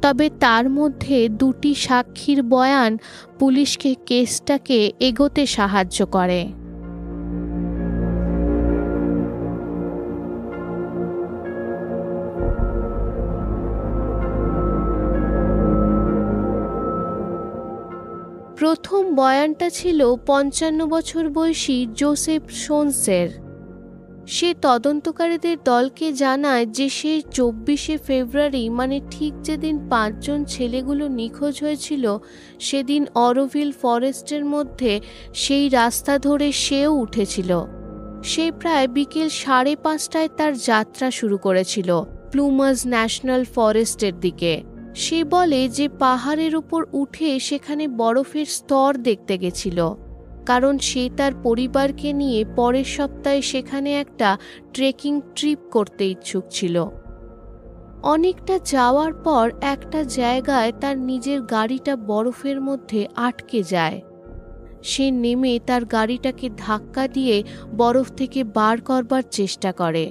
তবে তার মধ্যে দুটি সাক্ষীর বয়ান পুলিশকে কেসটাকে এগোতে সাহায্য করে। প্রথম বয়ানটা ছিল 55 বছর বয়সী জোসেফ সোনসের। সে তদন্তকারীদের দলকে জানায় যে সে 24শে ফেব্রুয়ারি, মানে ঠিক যেদিন 5 জন ছেলেগুলো নিখোঁজ হয়েছিল, সেদিন অরোভিল ফরেস্টের মধ্যে সেই রাস্তা ধরে সেও উঠেছিল। সে প্রায় বিকেল 5:30টায় তার যাত্রা শুরু করেছিল প্লুমাজ ন্যাশনাল ফরেস্টের দিকে। সে বলে যে পাহাড়ের উপর উঠে সেখানে বরফের স্তর দেখতে গেছিল, কারণ সে তার পরিবারকে নিয়ে পরের সপ্তাহে সেখানে একটা ট্রেকিং ট্রিপ করতে ইচ্ছুক ছিল। অনেকটা যাওয়ার পর একটা জায়গায় তার নিজের গাড়িটা বরফের মধ্যে আটকে যায়। সে নেমে তার গাড়িটাকে ধাক্কা দিয়ে বরফ থেকে বার করবার চেষ্টা করে,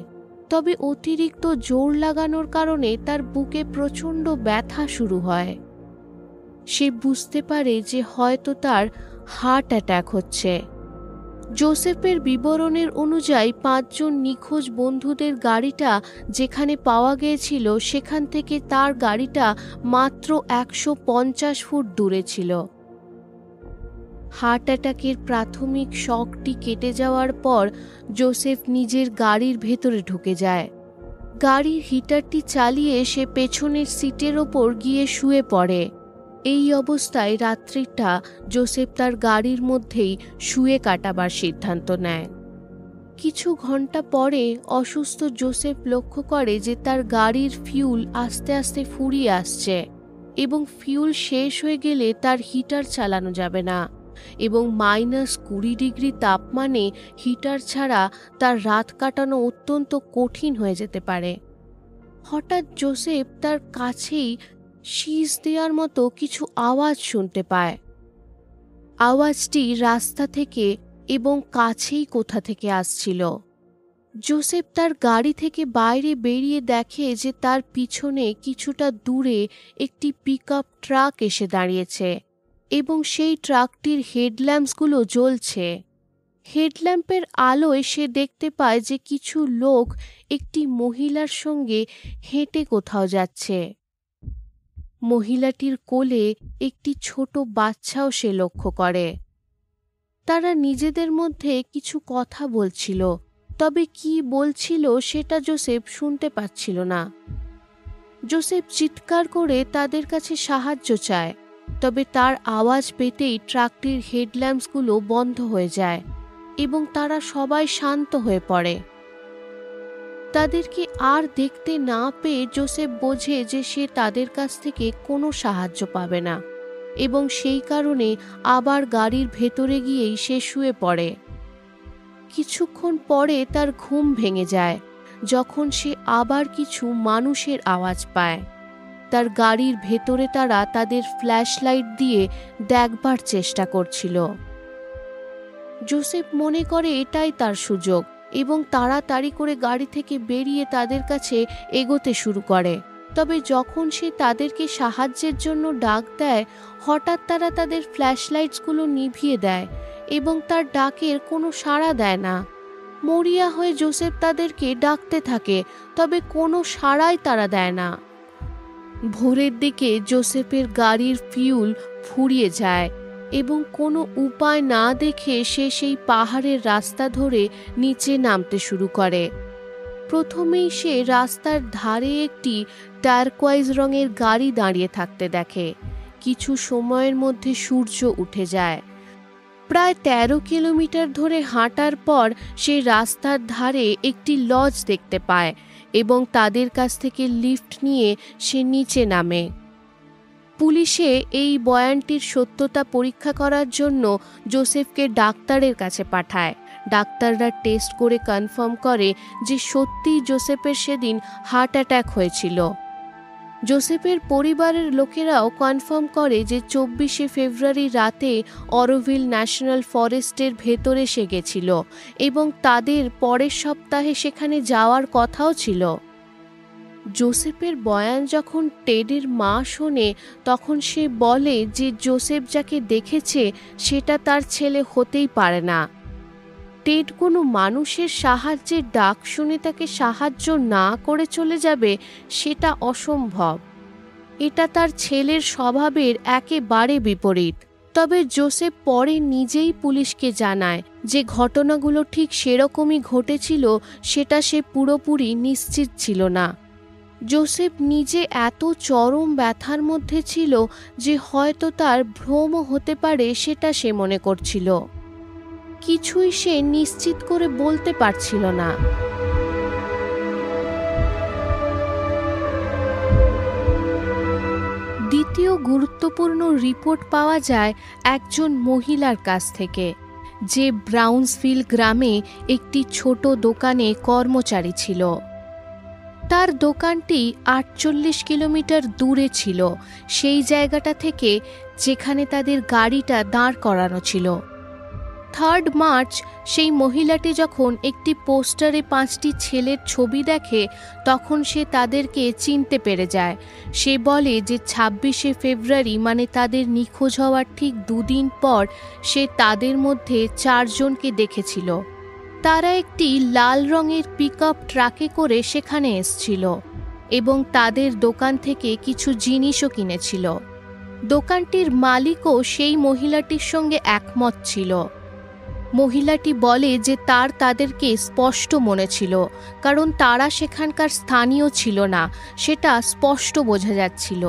তবে অতিরিক্ত জোর লাগানোর কারণে তার বুকে প্রচণ্ড ব্যথা শুরু হয়। সে বুঝতে পারে যে হয়তো তার হার্ট অ্যাটাক হচ্ছে। জোসেফের বিবরণের অনুযায়ী 5 জন নিখোঁজ বন্ধুদের গাড়িটা যেখানে পাওয়া গিয়েছিল সেখান থেকে তার গাড়িটা মাত্র 150 ফুট দূরে ছিল। হার্ট অ্যাটাকের প্রাথমিক শকটি কেটে যাওয়ার পর জোসেফ নিজের গাড়ির ভেতরে ঢুকে যায়। গাড়ির হিটারটি চালিয়ে সে পেছনের সিটের ওপর গিয়ে শুয়ে পড়ে। এই অবস্থায় রাত্রিটা জোসেফ তার গাড়ির মধ্যেই শুয়ে কাটাবার সিদ্ধান্ত নেয়। কিছু ঘন্টা পরে অসুস্থ জোসেফ লক্ষ্য করে যে তার গাড়ির ফিউল আস্তে আস্তে ফুরিয়ে আসছে এবং ফিউল শেষ হয়ে গেলে তার হিটার চালানো যাবে না, এবং -20 ডিগ্রি তাপমানে হিটার ছাড়া তার রাত কাটানো অত্যন্ত কঠিন হয়ে যেতে পারে। হঠাৎ জোসেফ তার কাছেই শীষ দেওয়ার মতো কিছু আওয়াজ শুনতে পায়। আওয়াজটি রাস্তা থেকে এবং কাছেই কোথা থেকে আসছিল। জোসেফ তার গাড়ি থেকে বাইরে বেরিয়ে দেখে যে তার পিছনে কিছুটা দূরে একটি পিকআপ ট্রাক এসে দাঁড়িয়েছে এবং সেই ট্রাকটির হেডল্যাম্পসগুলো জ্বলছে। হেডল্যাম্পের আলোয় সে দেখতে পায় যে কিছু লোক একটি মহিলার সঙ্গে হেঁটে কোথাও যাচ্ছে। মহিলাটির কোলে একটি ছোট বাচ্চাও সে লক্ষ্য করে। তারা নিজেদের মধ্যে কিছু কথা বলছিল, তবে কি বলছিল সেটা জোসেফ শুনতে পাচ্ছিল না। জোসেফ চিৎকার করে তাদের কাছে সাহায্য চায়, তবে তার আওয়াজ পেতেই ট্রাকটির হেডল্যাম্পসগুলো বন্ধ হয়ে যায় এবং তারা সবাই শান্ত হয়ে পড়ে। তাদেরকে আর দেখতে না পেয়ে জোসেফ বোঝে যে সে তাদের কাছ থেকে কোনো সাহায্য পাবে না এবং সেই কারণে আবার গাড়ির ভেতরে গিয়েই সে শুয়ে পড়ে। কিছুক্ষণ পরে তার ঘুম ভেঙে যায় যখন সে আবার কিছু মানুষের আওয়াজ পায়। তার গাড়ির ভেতরে তারা তাদের ফ্ল্যাশ লাইট দিয়ে দেখবার চেষ্টা করছিল। জোসেফ মনে করে এটাই তার সুযোগ এবং তাড়াতাড়ি করে গাড়ি থেকে বেরিয়ে তাদের কাছে এগোতে শুরু করে। তবে যখন সে তাদেরকে সাহায্যের জন্য ডাক দেয়, হঠাৎ তারা তাদের ফ্ল্যাশ লাইটসগুলো নিভিয়ে দেয় এবং তার ডাকের কোনো সাড়া দেয় না। মরিয়া হয়ে জোসেফ তাদেরকে ডাকতে থাকে, তবে কোনো সাড়াই তারা দেয় না। ভোরের দিকে জোসেফের গাড়ির ফিউল ফুরিয়ে যায় এবং কোনো উপায় না দেখে সে সেই পাহাড়ের রাস্তা ধরে নিচে নামতে শুরু করে। প্রথমেই সে রাস্তার ধারে একটি টারকোয়াইজ রঙের গাড়ি দাঁড়িয়ে থাকতে দেখে। কিছু সময়ের মধ্যে সূর্য উঠে যায়। প্রায় 13 কিলোমিটার ধরে হাঁটার পর সে রাস্তার ধারে একটি লজ দেখতে পায় এবং তাদের কাছ থেকে লিফট নিয়ে সে নিচে নামে। পুলিশে এই বয়ানটির সত্যতা পরীক্ষা করার জন্য জোসেফকে ডাক্তারের কাছে পাঠায়। ডাক্তাররা টেস্ট করে কনফার্ম করে যে সত্যিই জোসেফের সেদিন হার্ট অ্যাটাক হয়েছিল। জোসেফের পরিবারের লোকেরাও কনফার্ম করে যে 24শে ফেব্রুয়ারি রাতে অরোভিল ন্যাশনাল ফরেস্টের ভেতরে সে গেছিল এবং তাদের পরের সপ্তাহে সেখানে যাওয়ার কথাও ছিল। জোসেফের বয়ান যখন টেডের মা শোনে, তখন সে বলে যে জোসেফ যাকে দেখেছে সেটা তার ছেলে হতেই পারে না। টেড কোনো মানুষের সাহায্যের ডাক শুনে তাকে সাহায্য না করে চলে যাবে, সেটা অসম্ভব। এটা তার ছেলের স্বভাবের একেবারে বিপরীত। তবে জোসেফ পরে নিজেই পুলিশকে জানায় যে ঘটনাগুলো ঠিক সেরকমই ঘটেছিল, সেটা সে পুরোপুরি নিশ্চিত ছিল না। জোসেফ নিজে এত চরম ব্যথার মধ্যে ছিল যে হয়তো তার ভ্রমও হতে পারে, সেটা সে মনে করছিল। কিছুই সে নিশ্চিত করে বলতে পারছিল না। দ্বিতীয় গুরুত্বপূর্ণ রিপোর্ট পাওয়া যায় একজন মহিলার কাছ থেকে, যে ব্রাউন্সভিল গ্রামে একটি ছোট দোকানে কর্মচারী ছিল। তার দোকানটি 48 কিলোমিটার দূরে ছিল সেই জায়গাটা থেকে যেখানে তাদের গাড়িটা দাঁড় করানো ছিল। 3 মার্চ সেই মহিলাটি যখন একটি পোস্টারে 5টি ছেলের ছবি দেখে, তখন সে তাদেরকে চিনতে পেরে যায়। সে বলে যে 26শে ফেব্রুয়ারি মানে তাদের নিখোঁজ হওয়ার ঠিক 2 দিন পর সে তাদের মধ্যে 4 জনকে দেখেছিল। তারা একটি লাল রঙের পিকআপ ট্রাকে করে সেখানে এসেছিল এবং তাদের দোকান থেকে কিছু জিনিসও কিনেছিল। দোকানটির মালিকও সেই মহিলাটির সঙ্গে একমত ছিল। মহিলাটি বলে যে তাদেরকে স্পষ্ট মনে ছিল, কারণ তারা সেখানকার স্থানীয় ছিল না, সেটা স্পষ্ট বোঝা যাচ্ছিল।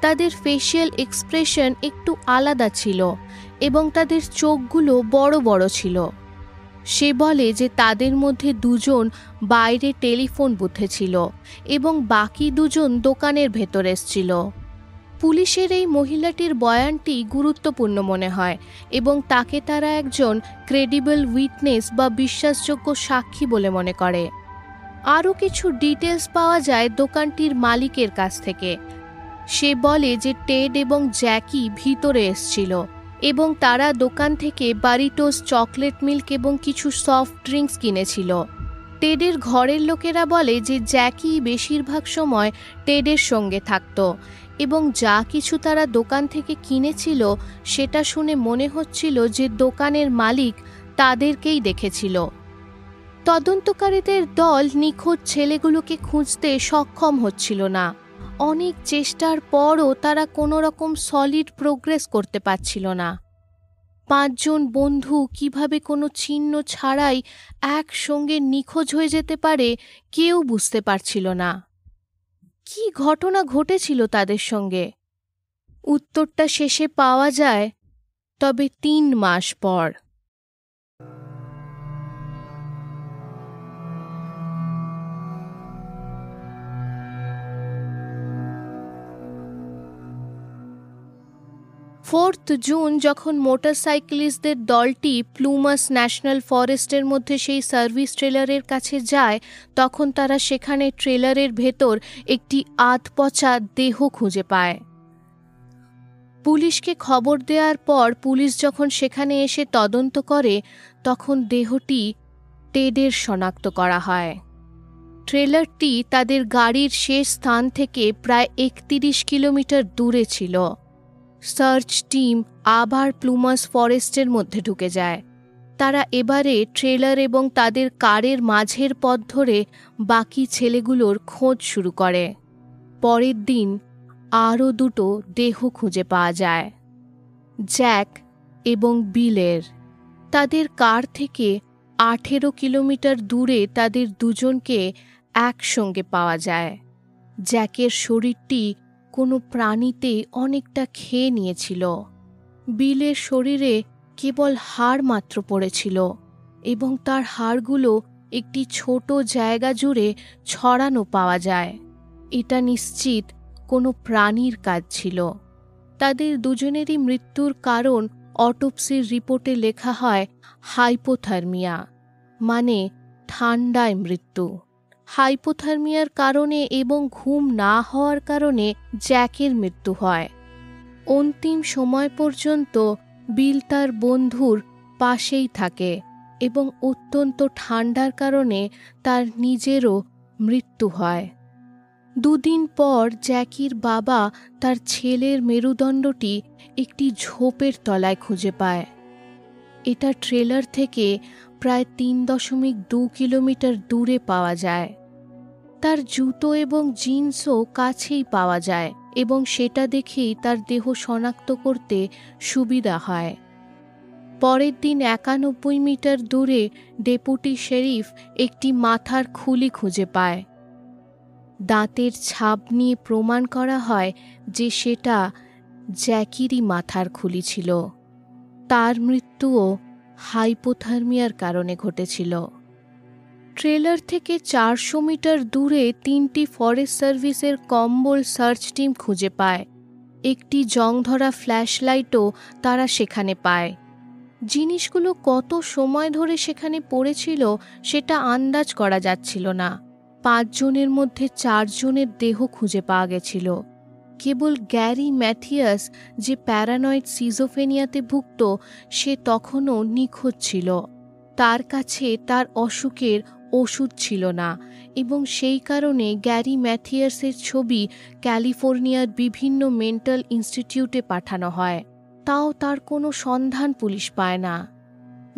তাদের ফেশিয়াল এক্সপ্রেশন একটু আলাদা ছিল এবং তাদের চোখগুলো বড় বড় ছিল। সে বলে যে তাদের মধ্যে 2 জন বাইরে টেলিফোন বুথে ছিল এবং বাকি 2 জন দোকানের ভেতর এসেছিল। পুলিশের এই মহিলাটির বয়ানটি গুরুত্বপূর্ণ মনে হয় এবং তাকে তারা একজন ক্রেডিবল উইটনেস বা বিশ্বাসযোগ্য সাক্ষী বলে মনে করে। আরও কিছু ডিটেলস পাওয়া যায় দোকানটির মালিকের কাছ থেকে। সে বলে যে টেড এবং জ্যাকি ভিতরে এসেছিল এবং তারা দোকান থেকে বারিটোস চকলেট মিল্ক এবং কিছু সফট ড্রিঙ্কস কিনেছিল। টেডের ঘরের লোকেরা বলে যে জ্যাকি বেশিরভাগ সময় টেডের সঙ্গে থাকত এবং যা কিছু তারা দোকান থেকে কিনেছিল সেটা শুনে মনে হচ্ছিল যে দোকানের মালিক তাদেরকেই দেখেছিল। তদন্তকারীদের দল নিখোঁজ ছেলেগুলোকে খুঁজতে সক্ষম হচ্ছিল না। অনেক চেষ্টার পরও তারা কোনো রকম সলিড প্রোগ্রেস করতে পারছিল না। 5 জন বন্ধু কিভাবে কোনো চিহ্ন ছাড়াই একসঙ্গে নিখোঁজ হয়ে যেতে পারে কেউ বুঝতে পারছিল না। কি ঘটনা ঘটেছিল তাদের সঙ্গে? উত্তরটা শেষে পাওয়া যায়, তবে 3 মাস পর। 4 জুন যখন মোটরসাইকেলিস্টদের দলটি প্লুমাস ন্যাশনাল ফরেস্টের মধ্যে সেই সার্ভিস ট্রেলারের কাছে যায়, তখন তারা সেখানে ট্রেলারের ভেতর একটি আধপচা দেহ খুঁজে পায়। পুলিশকে খবর দেওয়ার পর পুলিশ যখন সেখানে এসে তদন্ত করে, তখন দেহটি টেডের শনাক্ত করা হয়। ট্রেলারটি তাদের গাড়ির শেষ স্থান থেকে প্রায় 31 কিলোমিটার দূরে ছিল। সার্চ টিম আবার প্লুমাস ফরেস্টের মধ্যে ঢুকে যায়। তারা এবারে ট্রেলার এবং তাদের কারের মাঝের পথ ধরে বাকি ছেলেগুলোর খোঁজ শুরু করে। পরের দিন আরও 2টো দেহ খুঁজে পাওয়া যায়, জ্যাক এবং বিলের। তাদের কার থেকে 18 কিলোমিটার দূরে তাদের 2 জনকে একসঙ্গে পাওয়া যায়। জ্যাকের শরীরটি কোনো প্রাণীতে অনেকটা খেয়ে নিয়েছিল। বিলের শরীরে কেবল হাড় মাত্র পড়েছিল এবং তার হাড়গুলো একটি ছোট জায়গা জুড়ে ছড়ানো পাওয়া যায়। এটা নিশ্চিত কোনো প্রাণীর কাজ ছিল। তাদের 2 জনেরই মৃত্যুর কারণ অটোপসির রিপোর্টে লেখা হয় হাইপোথার্মিয়া, মানে ঠান্ডায় মৃত্যু। হাইপোথার্মিয়ার কারণে এবং ঘুম না হওয়ার কারণে জ্যাকের মৃত্যু হয়। অন্তিম সময় পর্যন্ত বিল তার বন্ধুর পাশেই থাকে এবং অত্যন্ত ঠান্ডার কারণে তার নিজেরও মৃত্যু হয়। দুদিন পর জ্যাকির বাবা তার ছেলের মেরুদণ্ডটি একটি ঝোপের তলায় খুঁজে পায়। এটা ট্রেলার থেকে প্রায় ৩.২ কিলোমিটার দূরে পাওয়া যায়। তার জুতো এবং জিন্সও কাছেই পাওয়া যায় এবং সেটা দেখেই তার দেহ শনাক্ত করতে সুবিধা হয়। পরের দিন ৯১ মিটার দূরে ডেপুটি শেরিফ একটি মাথার খুলি খুঁজে পায়। দাঁতের ছাপ নিয়ে প্রমাণ করা হয় যে সেটা জ্যাকিরই মাথার খুলি ছিল। তার মৃত্যুও হাইপোথার্মিয়ার কারণে ঘটেছিল। ট্রেলার থেকে ৪০০ মিটার দূরে ৩টি ফরেস্ট সার্ভিসের কম্বল সার্চ টিম খুঁজে পায়। একটি জংধরা ফ্ল্যাশলাইটও তারা সেখানে পায়। জিনিসগুলো কত সময় ধরে সেখানে পড়েছিল সেটা আন্দাজ করা যাচ্ছিল না। ৫ জনের মধ্যে ৪ জনের দেহ খুঁজে পাওয়া গেছিল। কেবল গ্যারি ম্যাথিয়াস, যে প্যারানয়েড সিজোফেনিয়াতে ভুগত, সে তখনও নিখোঁজ ছিল। তার কাছে তার অসুখের ওষুধ ছিল না এবং সেই কারণে গ্যারি ম্যাথিয়াসের ছবি ক্যালিফোর্নিয়ার বিভিন্ন মেন্টাল ইনস্টিটিউটে পাঠানো হয়। তাও তার কোনো সন্ধান পুলিশ পায় না।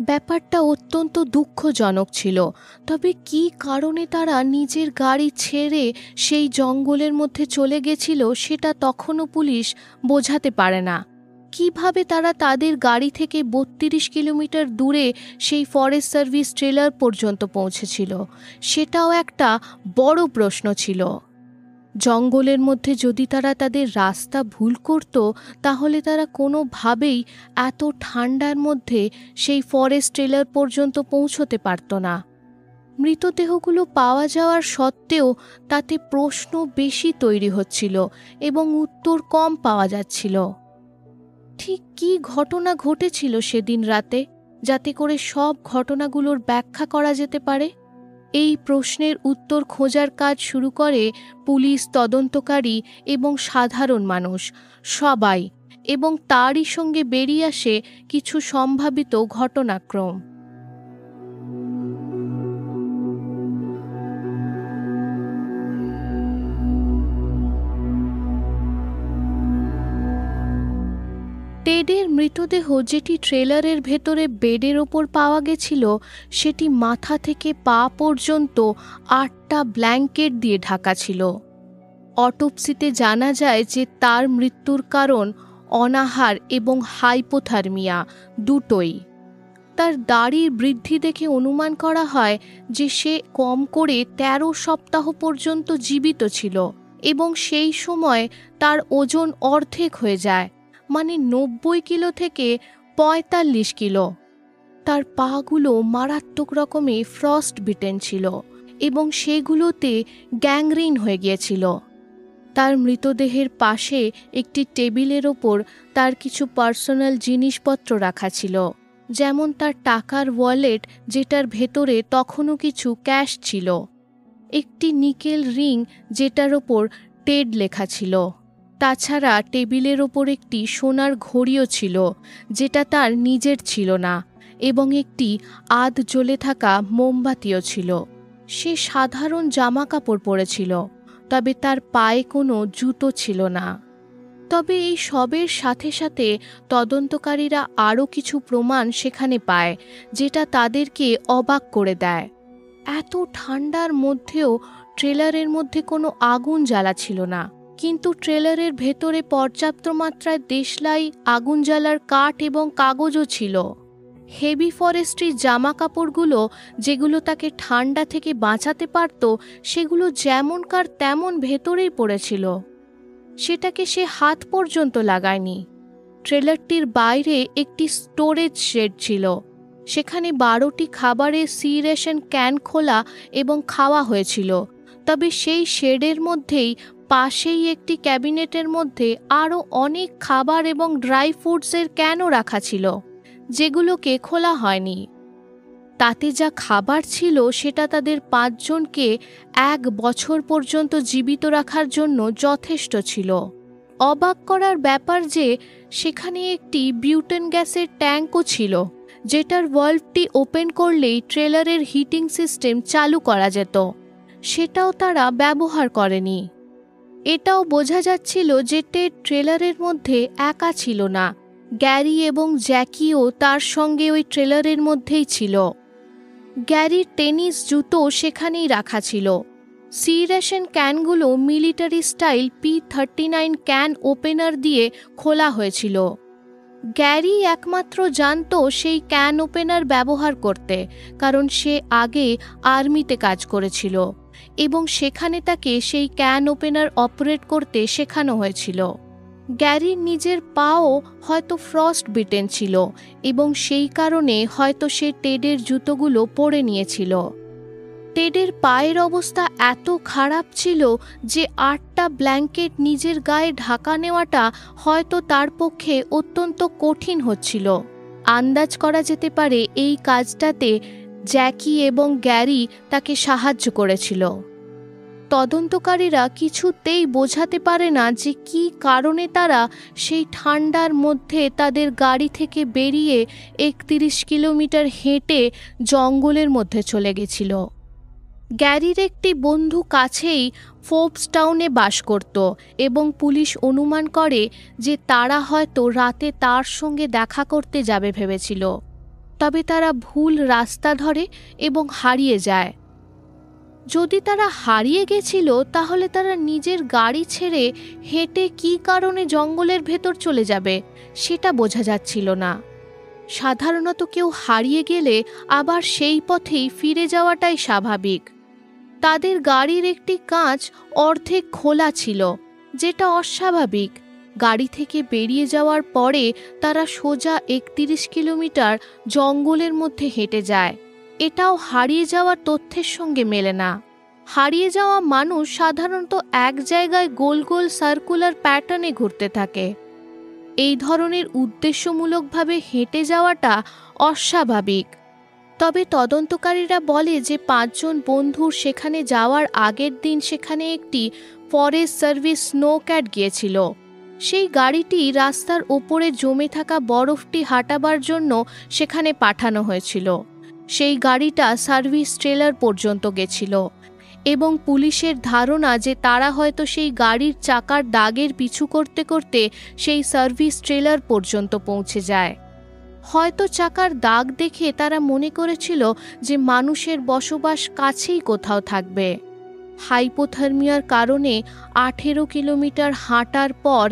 ব্যাপারটা অত্যন্ত দুঃখজনক ছিল। তবে কী কারণে তারা নিজের গাড়ি ছেড়ে সেই জঙ্গলের মধ্যে চলে গেছিল সেটা তখনও পুলিশ বোঝাতে পারে না। কিভাবে তারা তাদের গাড়ি থেকে ৩২ কিলোমিটার দূরে সেই ফরেস্ট সার্ভিস ট্রেলার পর্যন্ত পৌঁছেছিল সেটাও একটা বড় প্রশ্ন ছিল। জঙ্গলের মধ্যে যদি তারা তাদের রাস্তা ভুল করত তাহলে তারা কোনোভাবেই এত ঠান্ডার মধ্যে সেই ফরেস্ট ট্রেলার পর্যন্ত পৌঁছতে পারত না। মৃতদেহগুলো পাওয়া যাওয়ার সত্ত্বেও তাতে প্রশ্ন বেশি তৈরি হচ্ছিল এবং উত্তর কম পাওয়া যাচ্ছিল। ঠিক কী ঘটনা ঘটেছিল সেদিন রাতে, যাতে করে সব ঘটনাগুলোর ব্যাখ্যা করা যেতে পারে? এই প্রশ্নের উত্তর খোঁজার কাজ শুরু করে পুলিশ, তদন্তকারী এবং সাধারণ মানুষ সবাই, এবং তারই সঙ্গে বেরিয়ে আসে কিছু সম্ভাবিত ঘটনাক্রম। টেডের মৃতদেহ, যেটি ট্রেলারের ভেতরে বেডের ওপর পাওয়া গেছিল, সেটি মাথা থেকে পা পর্যন্ত ৮টা ব্ল্যাঙ্কেট দিয়ে ঢাকা ছিল। অটোপসিতে জানা যায় যে তার মৃত্যুর কারণ অনাহার এবং হাইপোথার্মিয়া দুটোই। তার দাড়ির বৃদ্ধি দেখে অনুমান করা হয় যে সে কম করে ১৩ সপ্তাহ পর্যন্ত জীবিত ছিল এবং সেই সময় তার ওজন অর্ধেক হয়ে যায়, মানে ৯০ কিলো থেকে ৪৫ কিলো। তার পাগুলো মারাত্মক রকমে ফ্রস্ট বিটেন ছিল এবং সেগুলোতে গ্যাংগ্রিন হয়ে গিয়েছিল। তার মৃতদেহের পাশে একটি টেবিলের ওপর তার কিছু পার্সোনাল জিনিসপত্র রাখা ছিল, যেমন তার টাকার ওয়ালেট, যেটার ভেতরে তখনও কিছু ক্যাশ ছিল, একটি নিকেল রিং যেটার ওপর টেড লেখা ছিল। তাছাড়া টেবিলের ওপর একটি সোনার ঘড়িও ছিল যেটা তার নিজের ছিল না, এবং একটি আধ জ্বলে থাকা মোমবাতিও ছিল। সে সাধারণ জামা কাপড় পরেছিল, তবে তার পায়ে কোনো জুতো ছিল না। তবে এই সবের সাথে সাথে তদন্তকারীরা আরও কিছু প্রমাণ সেখানে পায় যেটা তাদেরকে অবাক করে দেয়। এত ঠান্ডার মধ্যেও ট্রেলারের মধ্যে কোনো আগুন জ্বালা ছিল না, কিন্তু ট্রেলারের ভেতরে পর্যাপ্ত মাত্রায় দেশলাই, আগুন জ্বালার কাঠ এবং কাগজও ছিল। হেভি ফরেস্ট্রি জামা কাপড়গুলো, যেগুলো তাকে ঠান্ডা থেকে বাঁচাতে পারত, সেগুলো যেমনকার তেমন ভেতরেই পড়েছিল। সেটাকে সে হাত পর্যন্ত লাগায়নি। ট্রেলারটির বাইরে একটি স্টোরেজ শেড ছিল, সেখানে ১২টি খাবারের সি রেশন ক্যান খোলা এবং খাওয়া হয়েছিল। তবে সেই শেডের মধ্যেই পাশেই একটি ক্যাবিনেটের মধ্যে আরও অনেক খাবার এবং ড্রাই ফ্রুটসের ক্যানও রাখা ছিল, যেগুলোকে খোলা হয়নি। তাতে যা খাবার ছিল সেটা তাদের ৫ জনকে ১ বছর পর্যন্ত জীবিত রাখার জন্য যথেষ্ট ছিল। অবাক করার ব্যাপার যে সেখানে একটি বিউটেন গ্যাসের ট্যাঙ্কও ছিল, যেটার ভালভটি ওপেন করলেই ট্রেলারের হিটিং সিস্টেম চালু করা যেত। সেটাও তারা ব্যবহার করেনি। এটাও বোঝা যাচ্ছিল যে টেড ট্রেলারের মধ্যে একা ছিল না, গ্যারি এবং জ্যাকিও তার সঙ্গে ওই ট্রেলারের মধ্যেই ছিল। গ্যারির টেনিস জুতো সেখানেই রাখা ছিল। সি রেশন ক্যানগুলো military style P39 can opener দিয়ে খোলা হয়েছিল। গ্যারি একমাত্র জানত সেই ক্যান ওপেনার ব্যবহার করতে, কারণ সে আগে আর্মিতে কাজ করেছিল এবং সেখানে তাকে সেই ক্যান ওপেনার অপারেট করতে শেখানো হয়েছিল। গ্যারির নিজের পাও হয়তো ফ্রস্ট বিটেন ছিল এবং সেই কারণে হয়তো সে টেডের জুতোগুলো পরে নিয়েছিল। টেডের পায়ের অবস্থা এত খারাপ ছিল যে 8টা ব্ল্যাঙ্কেট নিজের গায়ে ঢাকা নেওয়াটা হয়তো তার পক্ষে অত্যন্ত কঠিন হচ্ছিল। আন্দাজ করা যেতে পারে এই কাজটাতে জ্যাকি এবং গ্যারি তাকে সাহায্য করেছিল। তদন্তকারীরা কিছুতেই বোঝাতে পারে না যে কী কারণে তারা সেই ঠান্ডার মধ্যে তাদের গাড়ি থেকে বেরিয়ে 31 কিলোমিটার হেঁটে জঙ্গলের মধ্যে চলে গেছিল। গ্যারির একটি বন্ধু কাছেই ফোর্বস টাউনে বাস করত এবং পুলিশ অনুমান করে যে তারা হয়তো রাতে তার সঙ্গে দেখা করতে যাবে ভেবেছিল। তবে তারা ভুল রাস্তা ধরে এবং হারিয়ে যায়। যদি তারা হারিয়ে গেছিল তাহলে তারা নিজের গাড়ি ছেড়ে হেঁটে কী কারণে জঙ্গলের ভেতর চলে যাবে সেটা বোঝা যাচ্ছিল না। সাধারণত কেউ হারিয়ে গেলে আবার সেই পথেই ফিরে যাওয়াটাই স্বাভাবিক। তাদের গাড়ির একটি কাঁচ অর্ধেক খোলা ছিল, যেটা অস্বাভাবিক। গাড়ি থেকে বেরিয়ে যাওয়ার পরে তারা সোজা 31 কিলোমিটার জঙ্গলের মধ্যে হেঁটে যায়। এটাও হারিয়ে যাওয়ার তথ্যের সঙ্গে মেলে না। হারিয়ে যাওয়া মানুষ সাধারণত এক জায়গায় গোল গোল সার্কুলার প্যাটার্নে ঘুরতে থাকে। এই ধরনের উদ্দেশ্যমূলকভাবে হেঁটে যাওয়াটা অস্বাভাবিক। তবে তদন্তকারীরা বলে যে 5 জন বন্ধুর সেখানে যাওয়ার আগের দিন সেখানে একটি ফরেস্ট সার্ভিস স্নো ক্যাট গিয়েছিল। সেই গাড়িটি রাস্তার ওপরে জমে থাকা বরফটি হাঁটাবার জন্য সেখানে পাঠানো হয়েছিল। সেই গাড়িটা সার্ভিস ট্রেলার পর্যন্ত গেছিল এবং পুলিশের ধারণা যে তারা হয়তো সেই গাড়ির চাকার দাগের পিছু করতে করতে সেই সার্ভিস ট্রেলার পর্যন্ত পৌঁছে যায়। হয়তো চাকার দাগ দেখে তারা মনে করেছিল যে মানুষের বসবাস কাছেই কোথাও থাকবে। হাইপোথার্মিয়ার কারণে 18 কিলোমিটার হাঁটার পর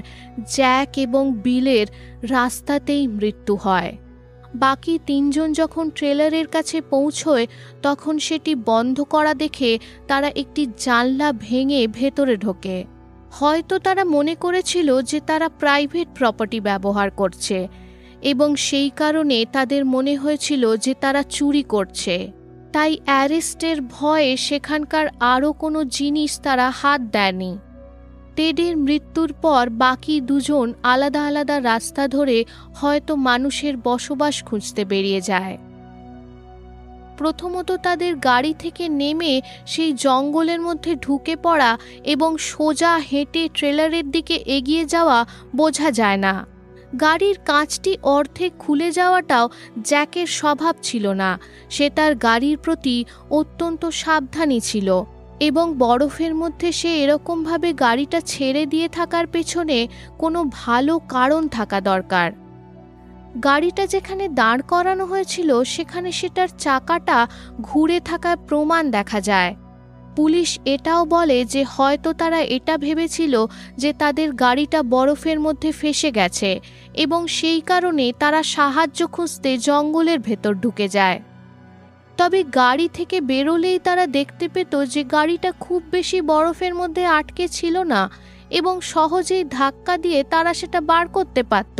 জ্যাক এবং বিলের রাস্তাতেই মৃত্যু হয়। বাকি 3 জন যখন ট্রেলারের কাছে পৌঁছয় তখন সেটি বন্ধ করা দেখে তারা একটি জানলা ভেঙে ভেতরে ঢোকে। হয়তো তারা মনে করেছিল যে তারা প্রাইভেট প্রপার্টি ব্যবহার করছে এবং সেই কারণে তাদের মনে হয়েছিল যে তারা চুরি করছে। তাই অ্যারেস্টের ভয়ে সেখানকার আরও কোনো জিনিস তারা হাত দেয়নি। টেডের মৃত্যুর পর বাকি 2 জন আলাদা আলাদা রাস্তা ধরে হয়তো মানুষের বসবাস খুঁজতে বেরিয়ে যায়। প্রথমত তাদের গাড়ি থেকে নেমে সেই জঙ্গলের মধ্যে ঢুকে পড়া এবং সোজা হেঁটে ট্রেলারের দিকে এগিয়ে যাওয়া বোঝা যায় না। গাড়ির কাঁচটি অর্ধেক খুলে যাওয়াটাও জ্যাকের স্বভাব ছিল না। সে তার গাড়ির প্রতি অত্যন্ত সাবধানী ছিল এবং বরফের মধ্যে সে এরকমভাবে গাড়িটা ছেড়ে দিয়ে থাকার পেছনে কোনো ভালো কারণ থাকা দরকার। গাড়িটা যেখানে দাঁড় করানো হয়েছিল সেখানে সেটার চাকাটা ঘুরে থাকার প্রমাণ দেখা যায়। পুলিশ এটাও বলে যে হয়তো তারা এটা ভেবেছিল যে তাদের গাড়িটা বরফের মধ্যে ফেসে গেছে এবং সেই কারণে তারা সাহায্য খুঁজতে জঙ্গলের ভেতর ঢুকে যায়। তবে গাড়ি থেকে বেরোলেই তারা দেখতে পেত যে গাড়িটা খুব বেশি বরফের মধ্যে আটকে ছিল না এবং সহজেই ধাক্কা দিয়ে তারা সেটা বার করতে পারত।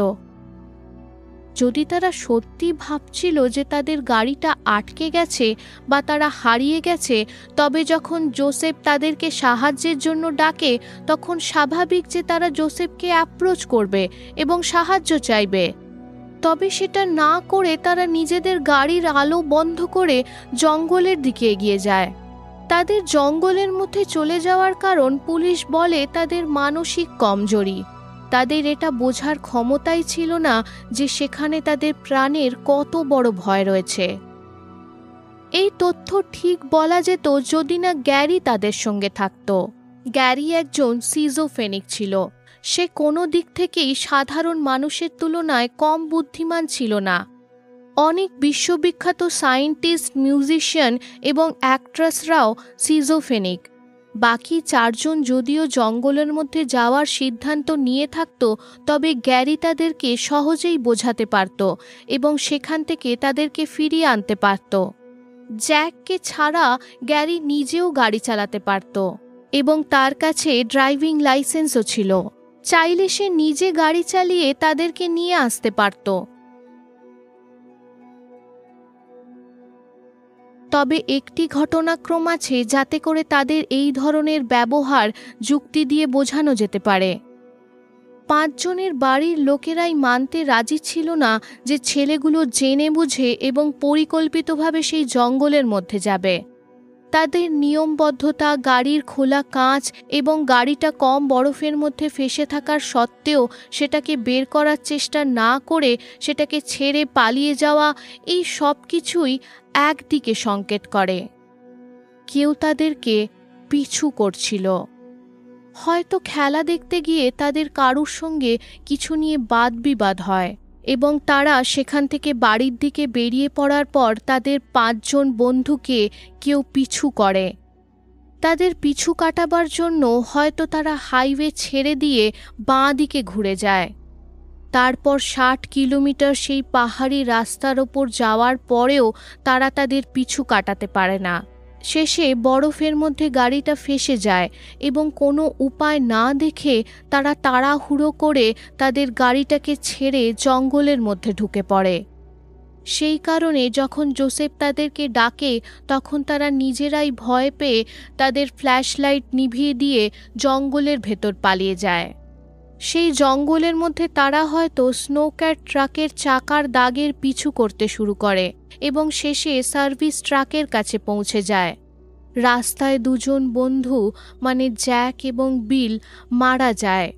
যদি তারা সত্যি ভাবছিল যে তাদের গাড়িটা আটকে গেছে বা তারা হারিয়ে গেছে, তবে যখন জোসেফ তাদেরকে সাহায্যের জন্য ডাকে তখন স্বাভাবিক যে তারা জোসেফকে অ্যাপ্রোচ করবে এবং সাহায্য চাইবে। তবে সেটা না করে তারা নিজেদের গাড়ির আলো বন্ধ করে জঙ্গলের দিকে এগিয়ে যায়। তাদের জঙ্গলের মধ্যে চলে যাওয়ার কারণ পুলিশ বলে তাদের মানসিক কমজোরি। তাদের এটা বোঝার ক্ষমতাই ছিল না যে সেখানে তাদের প্রাণের কত বড় ভয় রয়েছে। এই তথ্য ঠিক বলা যেত যদি না গ্যারি তাদের সঙ্গে থাকত। গ্যারি একজন সিজোফ্রেনিক ছিল। সে কোনো দিক থেকেই সাধারণ মানুষের তুলনায় কম বুদ্ধিমান ছিল না। অনেক বিশ্ববিখ্যাত সায়েন্টিস্ট, মিউজিশিয়ান এবং অ্যাক্ট্রেসরাও সিজোফ্রেনিক। বাকি 4 জন যদিও জঙ্গলের মধ্যে যাওয়ার সিদ্ধান্ত নিয়ে থাকত, তবে গ্যারি তাদেরকে সহজেই বোঝাতে পারত এবং সেখান থেকে তাদেরকে ফিরিয়ে আনতে পারত। জ্যাককে ছাড়া গ্যারি নিজেও গাড়ি চালাতে পারত এবং তার কাছে ড্রাইভিং লাইসেন্সও ছিল। চাইলে সে নিজে গাড়ি চালিয়ে তাদেরকে নিয়ে আসতে পারত। তবে একটি ঘটনাক্রম আছে যাতে করে তাদের এই ধরনের ব্যবহার যুক্তি দিয়ে বোঝানো যেতে পারে। 5 জনের বাড়ির লোকেরাই মানতে রাজি ছিল না যে ছেলেগুলো জেনে বুঝে এবং পরিকল্পিতভাবে সেই জঙ্গলের মধ্যে যাবে। তাদের নিয়মবদ্ধতা, গাড়ির খোলা কাঁচ এবং গাড়িটা কম বরফের মধ্যে ফেসে থাকার সত্ত্বেও সেটাকে বের করার চেষ্টা না করে সেটাকে ছেড়ে পালিয়ে যাওয়া, এই সব কিছুই একদিকে সংকেত করে কেউ তাদেরকে পিছু করছিল। হয়তো খেলা দেখতে গিয়ে তাদের কারুর সঙ্গে কিছু নিয়ে বাদবিবাদ হয় এবং তারা সেখান থেকে বাড়ির দিকে বেরিয়ে পড়ার পর তাদের 5 জন বন্ধুকে কেউ পিছু করে। তাদের পিছু কাটাবার জন্য হয়তো তারা হাইওয়ে ছেড়ে দিয়ে বাঁ দিকে ঘুরে যায়। তারপর 60 কিলোমিটার সেই পাহাড়ি রাস্তার ওপর যাওয়ার পরেও তারা তাদের পিছু কাটাতে পারে না। শেষে বরফের মধ্যে গাড়িটা ফেসে যায় এবং কোনো উপায় না দেখে তারা তাড়াহুড়ো করে তাদের গাড়িটাকে ছেড়ে জঙ্গলের মধ্যে ঢুকে পড়ে। সেই কারণে যখন জোসেফ তাদেরকে ডাকে তখন তারা নিজেরাই ভয় পেয়ে তাদের ফ্ল্যাশলাইট নিভিয়ে দিয়ে জঙ্গলের ভেতর পালিয়ে যায়। সেই জঙ্গলের মধ্যে তারা হয়তো স্নোক্যাট ট্রাকের চাকার দাগের পিছু করতে শুরু করে এবং শেষে সার্ভিস ট্রাকের কাছে পৌঁছে যায়। রাস্তায় 2 জন বন্ধু মানে জ্যাক এবং বিল মারা যায়।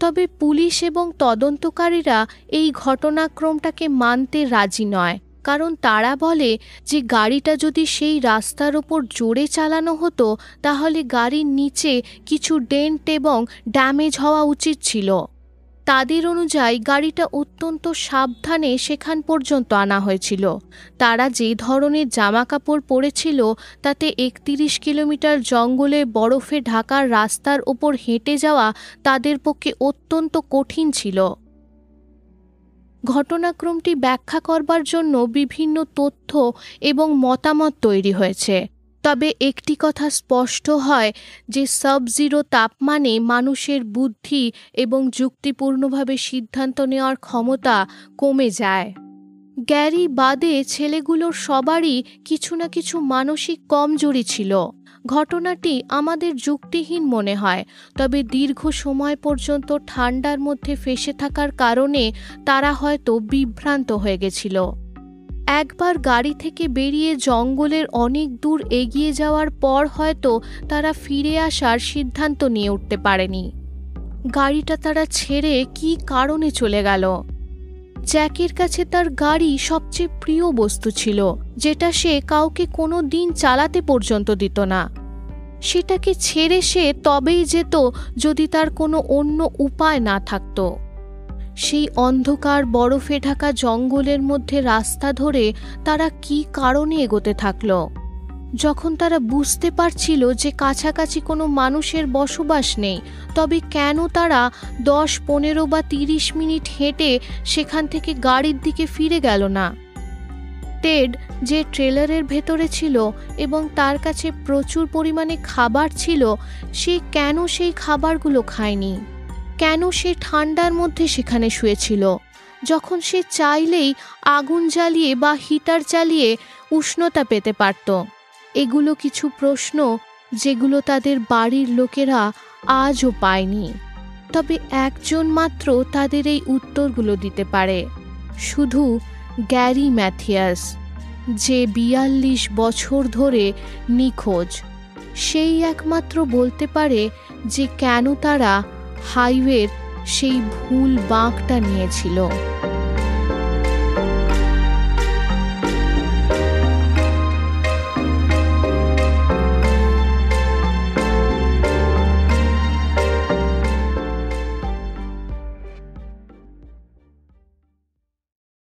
তবে পুলিশ এবং তদন্তকারীরা এই ঘটনাক্রমটাকে মানতে রাজি নয়, কারণ তারা বলে যে গাড়িটা যদি সেই রাস্তার ওপর জোরে চালানো হতো তাহলে গাড়ির নিচে কিছু ডেন্ট এবং ড্যামেজ হওয়া উচিত ছিল। তাদের অনুযায়ী গাড়িটা অত্যন্ত সাবধানে সেখান পর্যন্ত আনা হয়েছিল। তারা যে ধরনের জামাকাপড় পরেছিল তাতে 31 কিলোমিটার জঙ্গলে বরফে ঢাকার রাস্তার ওপর হেঁটে যাওয়া তাদের পক্ষে অত্যন্ত কঠিন ছিল। ঘটনাক্রমটি ব্যাখ্যা করবার জন্য বিভিন্ন তথ্য এবং মতামত তৈরি হয়েছে। তবে একটি কথা স্পষ্ট হয় যে সাব-জিরো তাপমানে মানুষের বুদ্ধি এবং যুক্তিপূর্ণভাবে সিদ্ধান্ত নেওয়ার ক্ষমতা কমে যায়। গ্যারি বাদে ছেলেগুলোর সবারই কিছু না কিছু মানসিক কমজোরি ছিল। ঘটনাটি আমাদের যুক্তিহীন মনে হয়, তবে দীর্ঘ সময় পর্যন্ত ঠান্ডার মধ্যে ফেসে থাকার কারণে তারা হয়তো বিভ্রান্ত হয়ে গেছিল। একবার গাড়ি থেকে বেরিয়ে জঙ্গলের অনেক দূর এগিয়ে যাওয়ার পর হয়তো তারা ফিরে আসার সিদ্ধান্ত নিয়ে উঠতে পারেনি। গাড়িটা তারা ছেড়ে কী কারণে চলে গেল? জ্যাকের কাছে তার গাড়ি সবচেয়ে প্রিয় বস্তু ছিল, যেটা সে কাউকে কোনো দিন চালাতে পর্যন্ত দিত না। সেটাকে ছেড়ে সে তবেই যেত যদি তার কোনো অন্য উপায় না থাকত। সেই অন্ধকার বরফে ঢাকা জঙ্গলের মধ্যে রাস্তা ধরে তারা কী কারণে এগোতে থাকল? যখন তারা বুঝতে পারছিল যে কাছাকাছি কোনো মানুষের বসবাস নেই, তবে কেন তারা 10, 15 বা 30 মিনিট হেঁটে সেখান থেকে গাড়ির দিকে ফিরে গেল না? টেড, যে ট্রেলারের ভেতরে ছিল এবং তার কাছে প্রচুর পরিমাণে খাবার ছিল, সে কেন সেই খাবারগুলো খায়নি? কেন সে ঠান্ডার মধ্যে সেখানে শুয়েছিল, যখন সে চাইলেই আগুন জ্বালিয়ে বা হিটার চালিয়ে উষ্ণতা পেতে পারত? এগুলো কিছু প্রশ্ন যেগুলো তাদের বাড়ির লোকেরা আজও পায়নি। তবে একজন মাত্র তাদের এই উত্তরগুলো দিতে পারে, শুধু গ্যারি ম্যাথিয়াস, যে 42 বছর ধরে নিখোঁজ। সেই একমাত্র বলতে পারে যে কেন তারা হাইওয়ের সেই ভুল বাঁকটা নিয়েছিল।